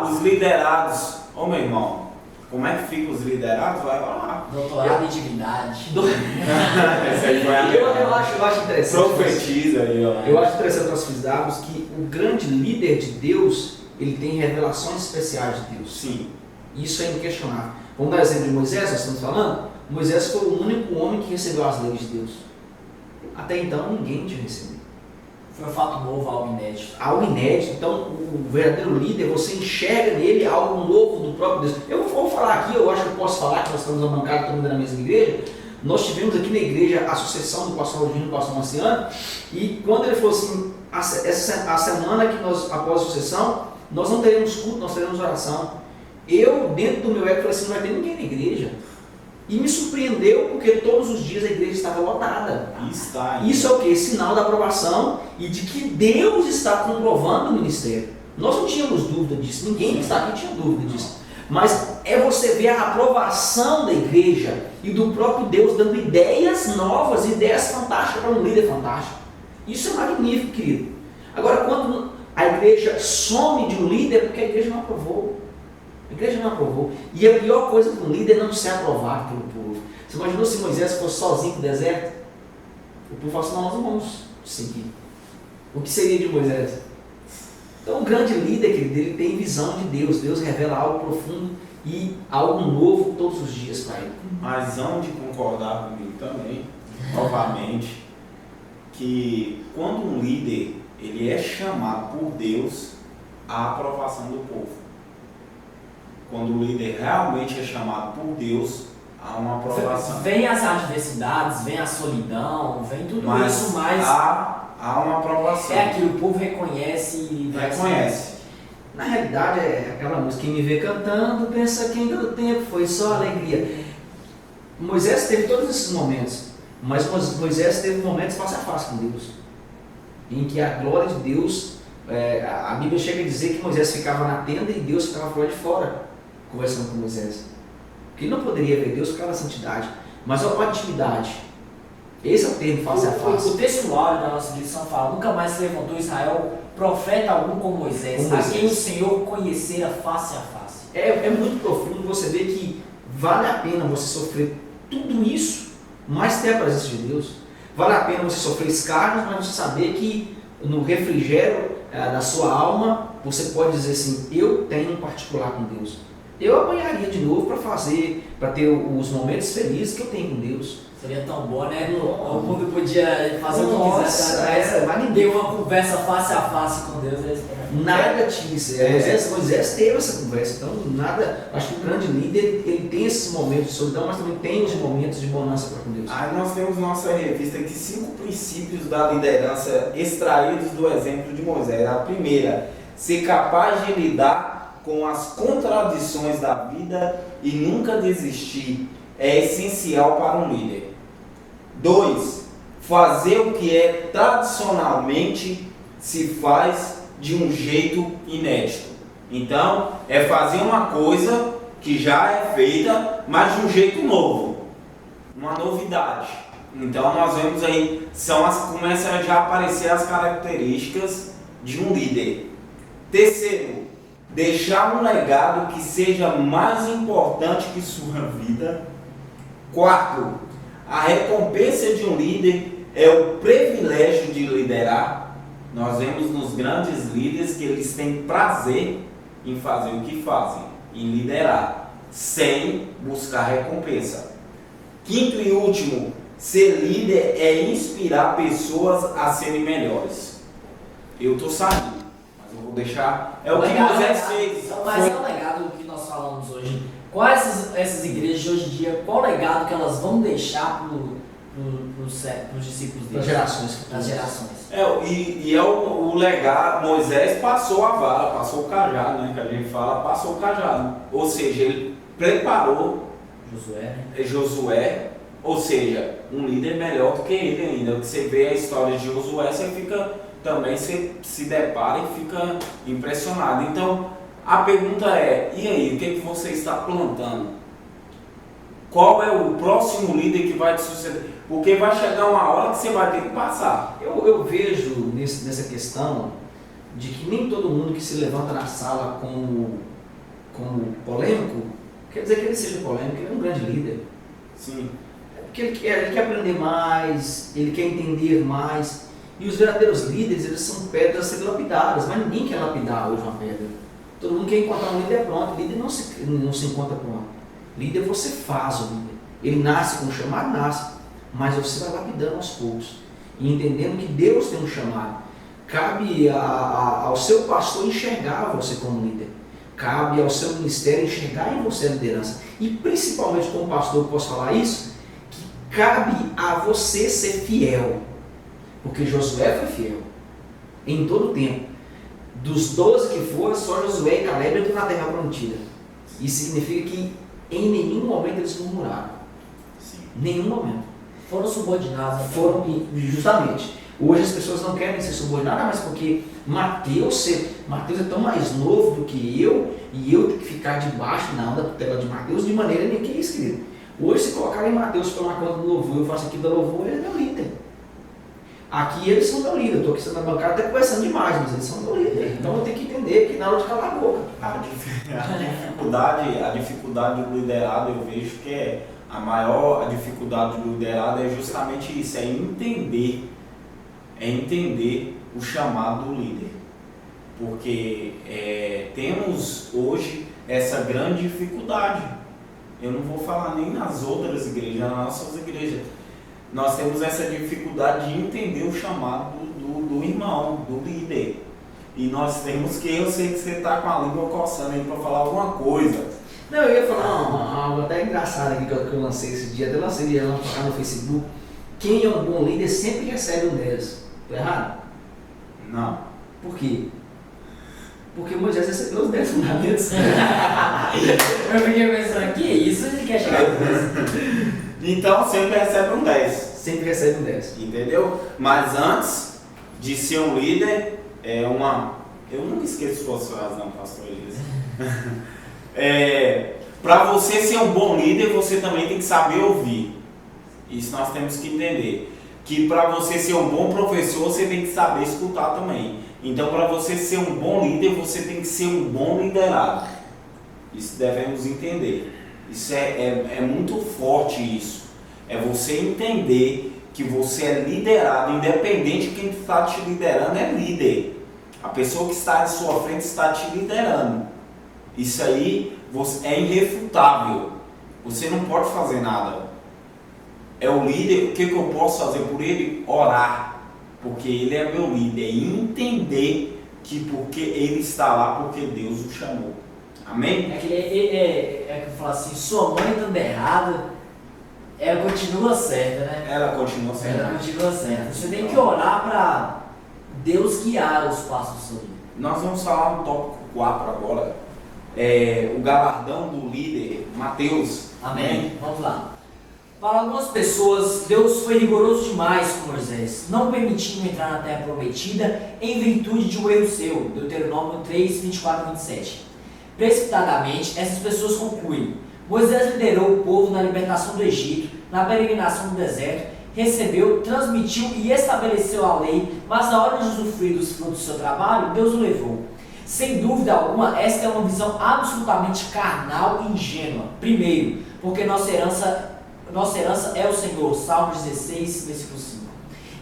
os liderados? Ô meu irmão, como é que fica os liderados? Vai lá. Doutorado em divindade. Eu acho interessante. Profetiza aí, ó. Eu acho interessante nós frisarmos que o grande líder de Deus, ele tem revelações especiais de Deus. Sim. Isso é inquestionável. Vamos dar exemplo de Moisés, nós estamos falando? Moisés foi o único homem que recebeu as leis de Deus. Até então ninguém tinha recebido. Foi um fato novo, algo inédito. Algo inédito. Então, o verdadeiro líder, você enxerga nele algo novo do próprio Deus. Eu vou falar aqui, eu acho que eu posso falar que nós estamos na bancada, todo mundo na mesma igreja. Nós tivemos aqui na igreja a sucessão do pastor Aldino e do pastor Marciano, e quando ele falou assim, a semana que nós, após a sucessão, nós não teremos culto, nós teremos oração. Eu, dentro do meu ego, falei assim, não vai ter ninguém na igreja. E me surpreendeu porque todos os dias a igreja estava lotada. Isso é o que? Sinal da aprovação e de que Deus está comprovando o ministério. Nós não tínhamos dúvida disso, ninguém que está aqui tinha dúvida disso. Mas é você ver a aprovação da igreja e do próprio Deus dando ideias novas, ideias fantásticas para um líder fantástico. Isso é magnífico, querido. Agora, quando a igreja some de um líder, é porque a igreja não aprovou. A igreja não aprovou. E a pior coisa para um líder é não ser aprovado pelo povo. Você imaginou se Moisés fosse sozinho no deserto? O povo fala assim, não, nós não vamos seguir. O que seria de Moisés? Então, o grande líder, querido, ele tem visão de Deus. Deus revela algo profundo e algo novo todos os dias para ele. Mas hão de concordar comigo também, novamente, que quando um líder ele é chamado por Deus, há aprovação do povo. Quando o líder realmente é chamado por Deus, há uma aprovação. Vem as adversidades, vem a solidão, vem tudo isso, mas há uma aprovação. É aquilo, o povo reconhece e reconhece. Na realidade, é aquela música, quem me vê cantando, pensa que ainda do tempo foi só alegria. Moisés teve todos esses momentos, mas Moisés teve momentos face a face com Deus, em que a glória de Deus, a Bíblia chega a dizer que Moisés ficava na tenda e Deus ficava por lá de fora, conversando com Moisés. Porque ele não poderia ver Deus por causa da santidade, mas a intimidade. Esse é o termo face a face. O textuário da nossa lição fala, nunca mais se levantou Israel profeta algum como Moisés, a quem o Senhor conhecera face a face. É muito profundo você ver que vale a pena você sofrer tudo isso, mas ter a presença de Deus. Vale a pena você sofrer escárnios, mas você saber que no refrigério da sua alma, você pode dizer assim, eu tenho um particular com Deus. Eu apanharia de novo para ter os momentos felizes que eu tenho com Deus. Seria tão bom, né? O mundo podia fazer o que quisesse. Ter uma conversa face a face com Deus. Nada disso. Moisés teve essa conversa. Então, nada. Acho que o grande líder ele tem esses momentos de solidão, mas também tem os momentos de bonança para com Deus. Aí nós temos nossa revista aqui 5 princípios da liderança extraídos do exemplo de Moisés. A primeira, ser capaz de lidar com as contradições da vida e nunca desistir é essencial para um líder. 2. Fazer o que tradicionalmente se faz de um jeito inédito. Então, é fazer uma coisa que já é feita, mas de um jeito novo. Uma novidade. Então, nós vemos aí, começam já a aparecer as características de um líder. Terceiro, deixar um legado que seja mais importante que sua vida. 4. A recompensa de um líder é o privilégio de liderar. Nós vemos nos grandes líderes que eles têm prazer em fazer o que fazem, em liderar, sem buscar recompensa. Quinto e último, ser líder é inspirar pessoas a serem melhores. Eu estou saindo, mas eu vou deixar. É o que Moisés fez. Mas é o legado que nós falamos hoje. Quais essas igrejas de hoje em dia, qual o legado que elas vão deixar para os discípulos deles? Para gerações. É o legado. Moisés passou a vara, passou o cajado, né? Que a gente fala, passou o cajado. Ou seja, ele preparou Josué, ou seja, um líder melhor do que ele ainda. Você vê a história de Josué, você fica também, você se depara e fica impressionado. Então, a pergunta é, e aí, o que você está plantando? Qual é o próximo líder que vai te suceder? Porque vai chegar uma hora que você vai ter que passar. Eu vejo nessa questão de que nem todo mundo que se levanta na sala como polêmico, quer dizer que ele seja polêmico, ele é um grande líder. Sim. É porque ele quer aprender mais, ele quer entender mais. E os verdadeiros líderes, eles são pedras a serem lapidadas, mas ninguém quer lapidar hoje uma pedra. Todo mundo quer encontrar um líder pronto. Líder não se encontra pronto. Líder você faz o líder. Ele nasce com um chamado, nasce. Mas você vai lapidando aos poucos. E entendendo que Deus tem um chamado. Cabe ao seu pastor enxergar você como líder. Cabe ao seu ministério enxergar em você a liderança. E principalmente como pastor, eu posso falar isso, que cabe a você ser fiel. Porque Josué foi fiel. Em todo o tempo. Dos 12 que foram, só Josué e Caleb entrou na terra prometida. Isso significa que em nenhum momento eles murmuraram. Sim. Nenhum momento. Foram subordinados. Foram, justamente. Hoje as pessoas não querem ser subordinadas, mas porque Mateus é tão mais novo do que eu, e eu tenho que ficar debaixo da tutela de Mateus de maneira nenhuma que é isso, querido. Hoje, se colocarem Mateus para uma conta do louvor, eu faço aqui do louvor, ele é meu líder. Aqui eles são meu líder, eu estou aqui na bancada até conversando demais, mas eles são meu líder. Então eu tenho que entender que na hora de calar a boca. A dificuldade do liderado, eu vejo que a dificuldade do liderado é justamente isso, é entender o chamado do líder. Porque temos hoje essa grande dificuldade. Eu não vou falar nem nas outras igrejas, nas nossas igrejas. Nós temos essa dificuldade de entender o chamado do irmão, do líder. E nós temos que, eu sei que você está com a língua coçando aí para falar alguma coisa. Não, eu ia falar algo até engraçado aqui que eu lancei esse dia, até lancei no Facebook. Quem é um bom líder sempre recebe um 10. Estou errado? Não. Por quê? Porque Moisés recebeu os 10 mandamentos. Eu fiquei pensando, que isso? Ele quer chegar com isso? Então sempre recebe um 10. Sempre recebe um 10. Entendeu? Mas antes de ser um líder, eu nunca esqueço suas frases, não, pastor Elias. Para você ser um bom líder, você também tem que saber ouvir. Isso nós temos que entender. Que para você ser um bom professor, você tem que saber escutar também. Então, para você ser um bom líder, você tem que ser um bom liderado. Isso devemos entender. Isso é muito forte isso. É você entender que você é liderado, independente de quem está te liderando é líder. A pessoa que está à sua frente está te liderando. Isso aí é irrefutável. Você não pode fazer nada. É o líder, o que eu posso fazer por ele? Orar. Porque ele é meu líder. E entender que porque ele está lá, porque Deus o chamou. Amém? É que eu falo assim, sua mãe estando errada, ela continua certa, né? Ela continua certa. Ela continua certa. Você tem que orar para Deus guiar os passos do seu líder. Nós vamos falar no tópico 4 agora. O galardão do líder, Mateus. Amém? Vamos lá. Para algumas pessoas, Deus foi rigoroso demais com Moisés, não permitindo entrar na terra prometida em virtude de um erro seu. Deuteronômio 3, 24 e 27. Precipitadamente, essas pessoas concluem: Moisés liderou o povo na libertação do Egito, na peregrinação do deserto, recebeu, transmitiu e estabeleceu a lei, mas na hora de usufruir dos frutos do seu trabalho, Deus o levou. Sem dúvida alguma, esta é uma visão absolutamente carnal e ingênua. Primeiro, porque nossa herança é o Senhor, Salmo 16, versículo 5.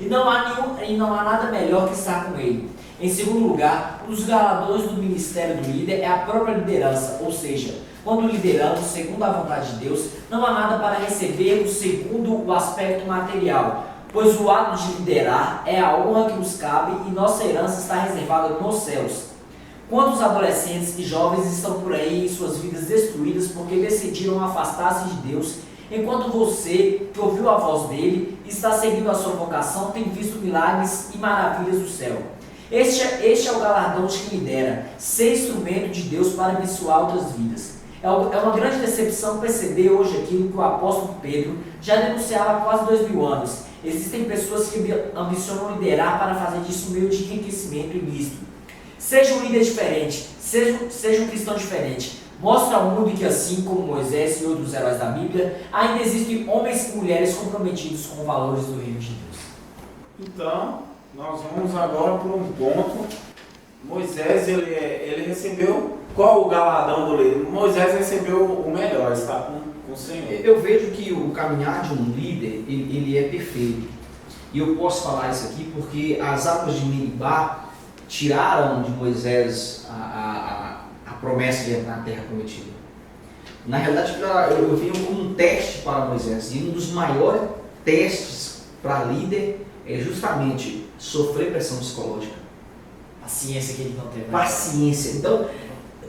E não há nada melhor que estar com Ele. Em segundo lugar, um dos galardões do ministério do líder é a própria liderança, ou seja, quando lideramos segundo a vontade de Deus, não há nada para recebermos segundo o aspecto material, pois o ato de liderar é a honra que nos cabe e nossa herança está reservada nos céus. Quantos adolescentes e jovens estão por aí em suas vidas destruídas porque decidiram afastar-se de Deus, enquanto você, que ouviu a voz dele, está seguindo a sua vocação, tem visto milagres e maravilhas do céu. Este é o galardão de quem lidera, ser instrumento de Deus para abençoar outras vidas. É uma grande decepção perceber hoje aquilo que o apóstolo Pedro já denunciava há quase 2000 anos. Existem pessoas que ambicionam liderar para fazer disso um meio de enriquecimento ilícito. Seja um líder diferente, seja um cristão diferente. Mostre ao mundo que, assim como Moisés e outros heróis da Bíblia, ainda existem homens e mulheres comprometidos com os valores do reino de Deus. Então, nós vamos agora por um ponto. Moisés, ele recebeu, qual o galardão do líder? Moisés recebeu o melhor, está com o Senhor. Eu vejo que o caminhar de um líder, ele é perfeito. E eu posso falar isso aqui porque as águas de Meribá tiraram de Moisés a promessa de entrar na terra prometida. Na realidade, eu venho como um teste para Moisés. E um dos maiores testes para líder é justamente sofrer pressão psicológica. Paciência que ele não teve. Paciência. Então,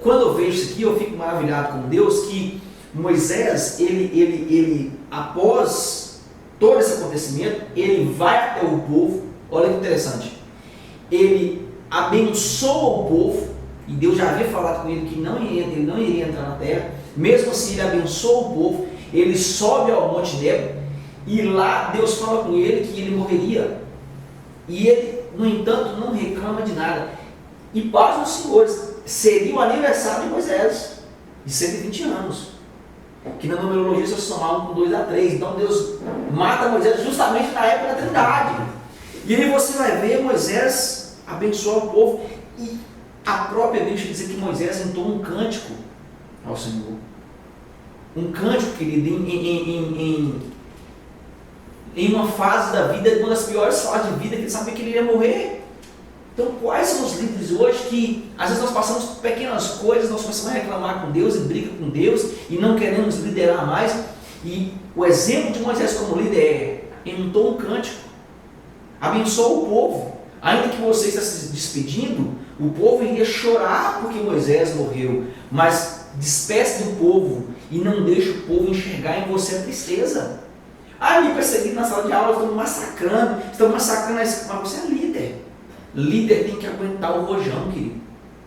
quando eu vejo isso aqui, eu fico maravilhado com Deus que Moisés, ele após todo esse acontecimento, ele vai até o povo. Olha que interessante. Ele abençoa o povo, e Deus já havia falado com ele que ele não iria entrar na terra. Mesmo assim, ele abençoa o povo. Ele sobe ao Monte Nebo, e lá Deus fala com ele que ele morreria. E ele, no entanto, não reclama de nada. E paz os senhores, seria o aniversário de Moisés, de 120 anos. Que na numerologia se somavam com 2 a 3. Então Deus mata Moisés justamente na época da Trindade. E aí você vai ver Moisés abençoar o povo. E a própria Bíblia diz que Moisés entoou um cântico ao Senhor. Um cântico, querido, em uma fase da vida, uma das piores fases de vida, que ele sabia que ele ia morrer. Então, quais são os líderes hoje que, às vezes, nós passamos por pequenas coisas, nós começamos a reclamar com Deus e briga com Deus e não queremos liderar mais? E o exemplo de Moisés como líder é entoou um cântico, abençoa o povo. Ainda que você está se despedindo, o povo iria chorar porque Moisés morreu, mas despece do povo e não deixa o povo enxergar em você a tristeza. Me perseguindo na sala de aula, estão massacrando a escola. Mas você é líder. Líder tem que aguentar o rojão, querido.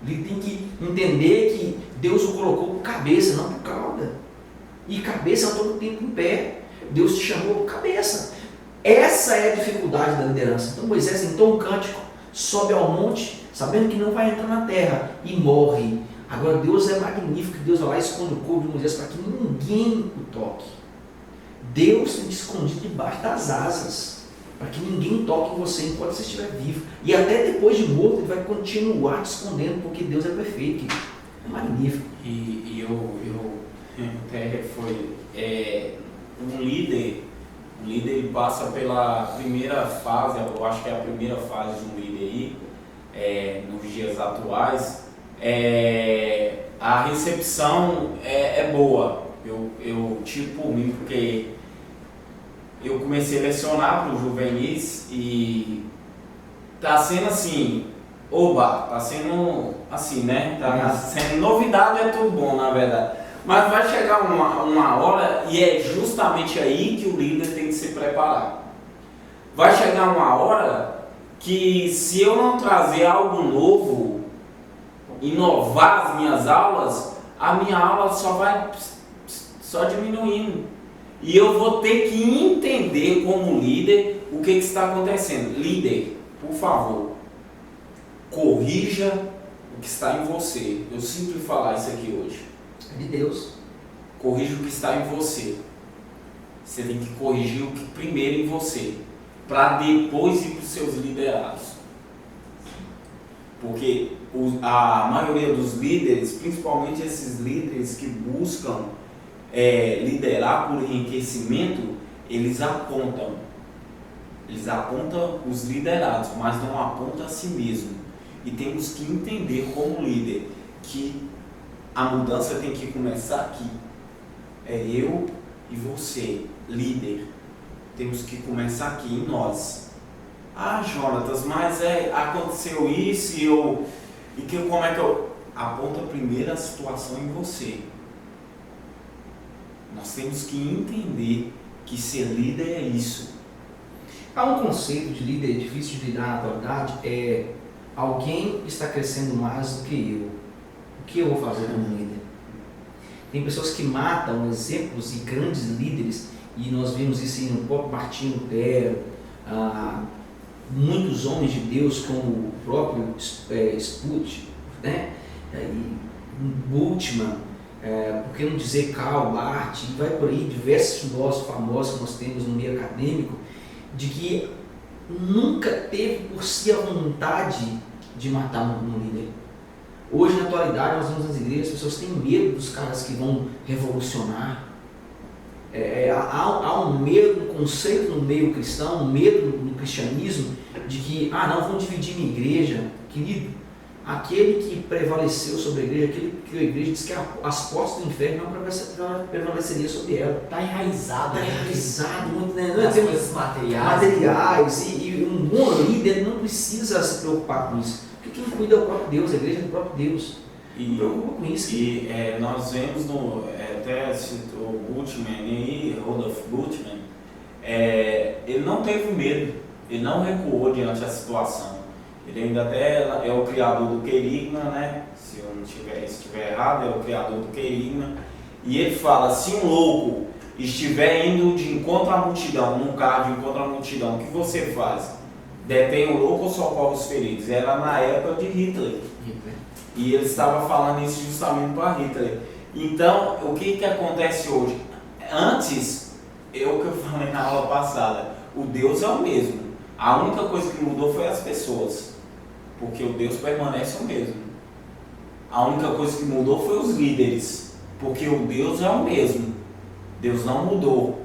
Líder tem que entender que Deus o colocou por cabeça, não por cauda. E cabeça todo o tempo em pé. Deus te chamou por cabeça. Essa é a dificuldade da liderança. Então Moisés entoa um cântico, sobe ao monte, sabendo que não vai entrar na terra, e morre. Agora Deus é magnífico, Deus vai lá e esconde o corpo de Moisés para que ninguém o toque. Deus tem te escondido debaixo das asas, para que ninguém toque em você enquanto você estiver vivo. E até depois de morto, ele vai continuar te escondendo, porque Deus é perfeito. É magnífico. E eu até foi um líder ele passa pela primeira fase, eu acho que é a primeira fase de um líder aí, nos dias atuais. A recepção é boa. Eu tipo mim, porque eu comecei a lecionar para os juvenis e tá sendo assim, tá sendo assim, né? Tá sendo novidade, é tudo bom, na verdade. Mas vai chegar uma hora, e é justamente aí que o líder tem que se preparar. Vai chegar uma hora que, se eu não trazer algo novo, inovar as minhas aulas, a minha aula só vai diminuindo. E eu vou ter que entender como líder o que está acontecendo. Líder, por favor, corrija o que está em você. Eu sinto lhe falar isso aqui hoje. De Deus. Corrija o que está em você. Você tem que corrigir o que primeiro em você, para depois ir para os seus liderados. Porque a maioria dos líderes, principalmente esses líderes que buscam liderar por enriquecimento, eles apontam os liderados, mas não apontam a si mesmo. E temos que entender como líder que a mudança tem que começar aqui. É eu e você, líder. Temos que começar aqui em nós. Ah, Jonatas, mas aconteceu isso como é que eu... Aponta primeiro a situação em você. Nós temos que entender que ser líder é isso. Há um conceito de líder difícil de lidar na atualidade, alguém está crescendo mais do que eu. O que eu vou fazer como líder? Tem pessoas que matam exemplos e grandes líderes, e nós vimos isso no próprio Martinho Lutero, muitos homens de Deus, como o próprio Sput, né? Bultmann, por que não dizer Karl Barth, e vai por aí, diversos filósofos famosos que nós temos no meio acadêmico, de que nunca teve por si a vontade de matar um líder. Hoje, na atualidade, nós vemos nas igrejas, as pessoas têm medo dos caras que vão revolucionar. Há um medo, um conceito no meio cristão, um medo no cristianismo, de que, não, vão dividir minha igreja. Querido, aquele que prevaleceu sobre a igreja, aquele que a igreja diz que as portas do inferno não prevaleceria sobre ela. Está enraizado. Está enraizado muito, né? Nas coisas materiais. E um bom líder não precisa se preocupar com isso. Porque quem cuida é o próprio Deus, a igreja é do próprio Deus. Não preocupa com isso. E nós vemos, até citou o Bultmann aí, Rudolf Bultmann, ele não teve medo, ele não recuou diante da situação. Ele ainda até é o criador do querigma, né? Se eu não estiver errado, é o criador do querigma. E ele fala, se um louco estiver indo de encontro à multidão, num carro de encontro à multidão, o que você faz? Detém o louco ou socorre os feridos? Era na época de Hitler. E ele estava falando isso justamente para Hitler. Então, o que acontece hoje? Antes, que eu falei na aula passada, o Deus é o mesmo. A única coisa que mudou foi as pessoas. Porque o Deus permanece o mesmo. A única coisa que mudou foi os líderes. Porque o Deus é o mesmo. Deus não mudou.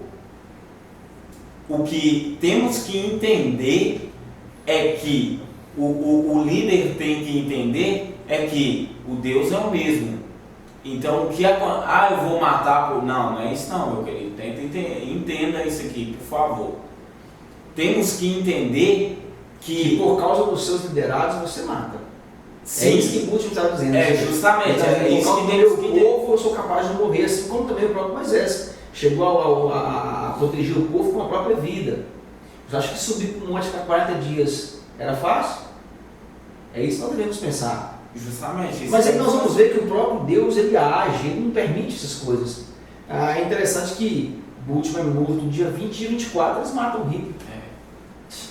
O que temos que entender é que o líder tem que entender é que o Deus é o mesmo. Então, eu vou matar por... Não é isso não, meu querido. Entenda isso aqui, por favor. Temos que entender que por causa dos seus liderados você mata. Sim. É isso que Bultmann está dizendo. Justamente. É isso que temos que povo, eu sou capaz de morrer, assim como também o próprio Moisés chegou a proteger o povo com a própria vida. Você acha que subir para o monte para 40 dias era fácil? É isso que nós devemos pensar. Justamente. Mas aí nós vamos ver que o próprio Deus ele age, ele não permite essas coisas. É interessante que Bultmann é morto no dia 20 e 24, eles matam o Hitler.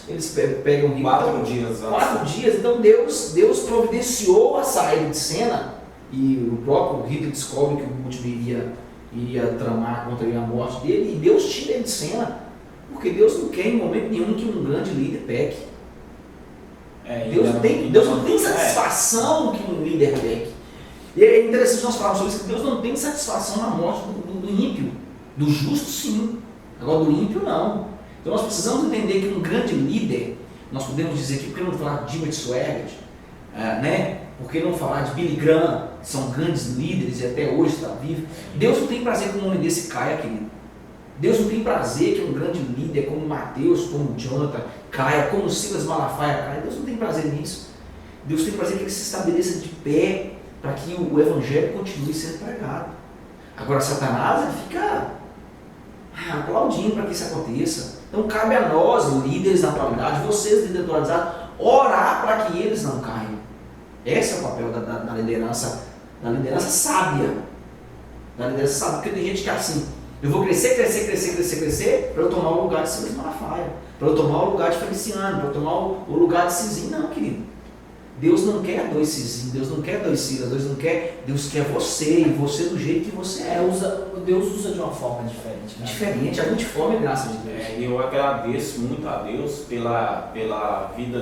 Eles pegam o Hitler. 4 dias. 4 dias. Então Deus providenciou a saída de cena, e o próprio Hitler descobre que o Bultmann iria tramar contra ele a morte dele, e Deus tira ele de cena, porque Deus não quer em momento nenhum que um grande líder peque. Deus não tem satisfação que um líder peque. E é interessante nós falarmos sobre isso, que Deus não tem satisfação na morte do ímpio. Do justo, sim. Agora, do ímpio, não. Então, nós precisamos entender que um grande líder, nós podemos dizer que, por que não falar de Dimit Swaggart, né? Por que não falar de Billy Graham, que são grandes líderes e até hoje está vivo. Deus não tem prazer que um nome desse caia, querido. Deus não tem prazer que um grande líder como Mateus, como Jonathan caia, como Silas Malafaia caia. Deus não tem prazer nisso. Deus tem prazer que ele se estabeleça de pé para que o evangelho continue sendo pregado. Agora Satanás ele fica aplaudindo para que isso aconteça. Então cabe a nós, líderes da atualidade, vocês líderes atualizados, orar para que eles não caiam. Esse é o papel da liderança sábia. Da liderança sábia, porque tem gente que é assim, eu vou crescer para eu tomar o lugar de Silas Malafaia, para eu tomar o lugar de Feliciano, para eu tomar o lugar de Cizinho. Não, querido. Deus não quer 2 Cizinhos, Deus não quer 2 Silas, Deus quer você, e você do jeito que você é. Deus usa de uma forma diferente. Né? Diferente, a multiforme graça de Deus. Eu agradeço muito a Deus pela vida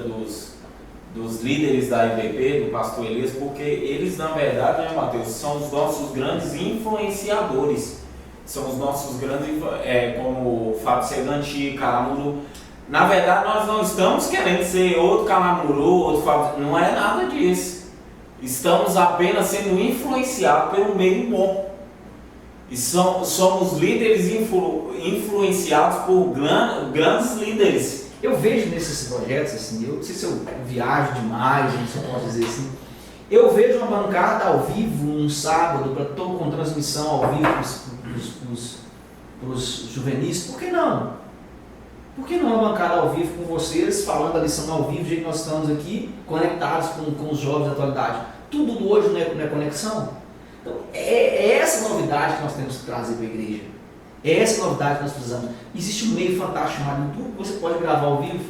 dos líderes da IBP, do pastor Elias, porque eles, na verdade, né, Mateus, são os nossos grandes influenciadores. São os nossos grandes, como Fábio Seganti, Caramulo. Na verdade, nós não estamos querendo ser outro Calamuru, outro Fábio, não é nada disso. Estamos apenas sendo influenciados pelo meio bom. E somos líderes influenciados por grandes líderes. Eu vejo nesses projetos, assim, eu não sei se eu viajo demais, não sei se eu posso dizer assim, eu vejo uma bancada ao vivo, um sábado, com transmissão ao vivo para os juvenis. Por que não? Por que não uma bancada ao vivo com vocês, falando a lição ao vivo, do jeito que nós estamos aqui, conectados com os jovens da atualidade? Tudo do hoje não é conexão? Então, é essa novidade que nós temos que trazer para a igreja. É essa novidade que nós precisamos. Existe um meio fantástico chamado YouTube, você pode gravar ao vivo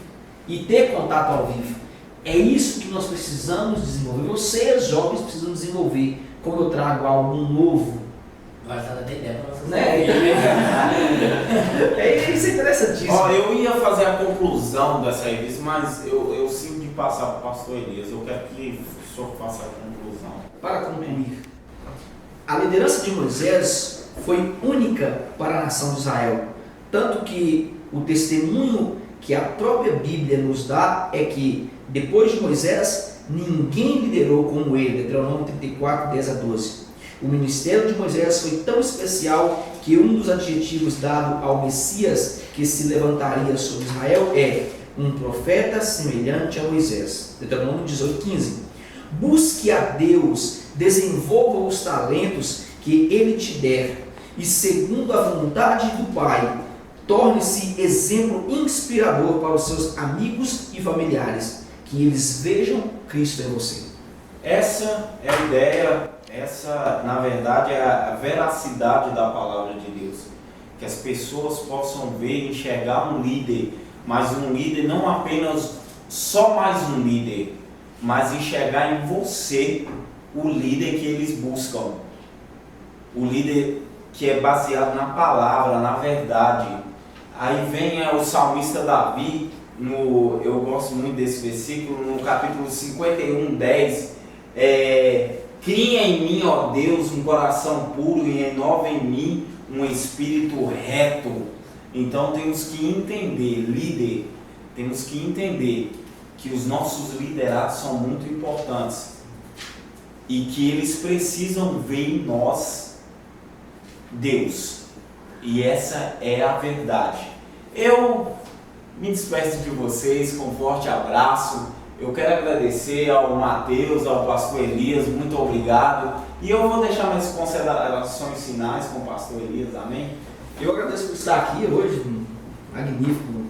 e ter contato ao vivo. É isso que nós precisamos desenvolver. Vocês, jovens, precisam desenvolver. Quando eu trago algo novo. Agora está dando ideia para vocês. Né? Isso é interessantíssimo. Ó, eu ia fazer a conclusão dessa revista, mas eu sinto de passar para o pastor Elias. Eu quero que o senhor faça a conclusão. Para concluir, a liderança de Moisés foi única para a nação de Israel. Tanto que o testemunho que a própria Bíblia nos dá é que, depois de Moisés, ninguém liderou como ele. Deuteronômio 34, 10 a 12. O ministério de Moisés foi tão especial que um dos adjetivos dado ao Messias que se levantaria sobre Israel é um profeta semelhante a Moisés. Deuteronômio 18, 15. Busque a Deus, desenvolva os talentos que Ele te der e, segundo a vontade do Pai, torne-se exemplo inspirador para os seus amigos e familiares, que eles vejam Cristo em você. Essa é a ideia, essa na verdade é a veracidade da palavra de Deus. Que as pessoas possam ver e enxergar um líder, mas um líder não apenas só mais um líder, mas enxergar em você o líder que eles buscam. O líder que é baseado na palavra, na verdade. Aí vem o salmista Davi, eu gosto muito desse versículo, no capítulo 51, 10, cria em mim, ó Deus, um coração puro e renova em mim um espírito reto. Então temos que entender, líder, temos que entender que os nossos liderados são muito importantes e que eles precisam ver em nós Deus. E essa é a verdade. Eu me despeço de vocês com um forte abraço. Eu quero agradecer ao Mateus, ao pastor Elias, muito obrigado. E eu vou deixar minhas considerações finais com o pastor Elias, amém? Eu agradeço por estar aqui hoje, magnífico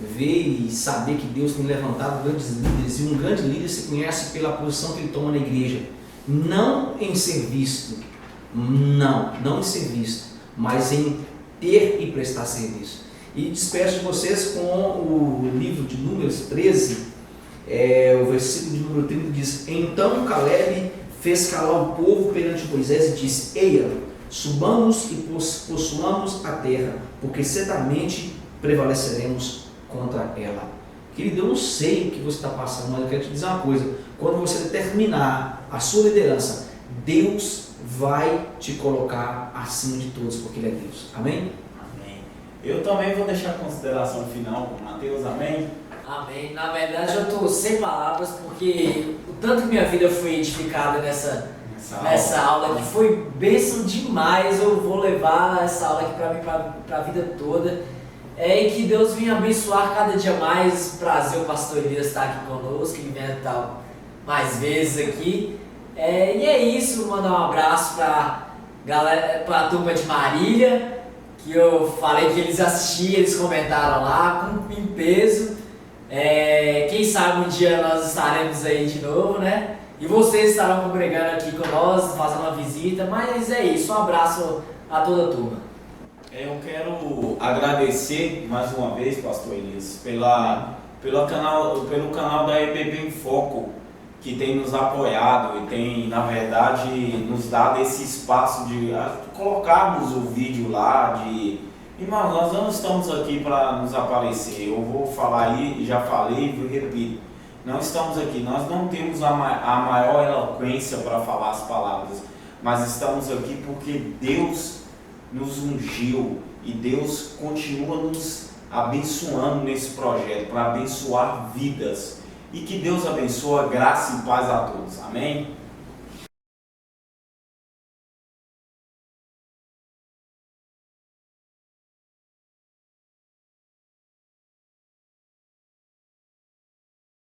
ver e saber que Deus tem levantado grandes líderes, e um grande líder se conhece pela posição que ele toma na igreja, não em ser visto, não em ser visto, mas em ter e prestar serviço. E despeço de vocês com o livro de Números 13, o versículo de número 30 diz: Então Caleb fez calar o povo perante Moisés e disse: Eia, subamos e possuamos a terra, porque certamente prevaleceremos contra ela. Querido, eu não sei o que você está passando, mas eu quero te dizer uma coisa: quando você determinar a sua liderança, Deus vai te colocar acima de todos, porque Ele é Deus. Amém? Amém. Eu também vou deixar a consideração final com Mateus, amém? Amém. Na verdade eu estou sem palavras, porque o tanto que minha vida foi edificada nessa aula, que foi bênção demais. Eu vou levar essa aula aqui para mim, para a vida toda. E que Deus venha abençoar cada dia mais. Prazer o pastor Elias estar aqui conosco, que venha estar mais vezes aqui. E é isso, mandar um abraço para a turma de Marília, que eu falei que eles assistiam, eles comentaram lá, em peso. Quem sabe um dia nós estaremos aí de novo, né? E vocês estarão congregando aqui com nós, fazendo uma visita, mas é isso, um abraço a toda a turma. Eu quero agradecer mais uma vez, pastor Elias, pelo canal da EBB em Foco, que tem nos apoiado e tem, na verdade, nos dado esse espaço de colocarmos o vídeo lá, irmãos, nós não estamos aqui para nos aparecer. Eu vou falar aí, já falei e repito. Não estamos aqui, nós não temos a maior eloquência para falar as palavras, mas estamos aqui porque Deus nos ungiu e Deus continua nos abençoando nesse projeto, para abençoar vidas. E que Deus abençoe, graça e paz a todos. Amém?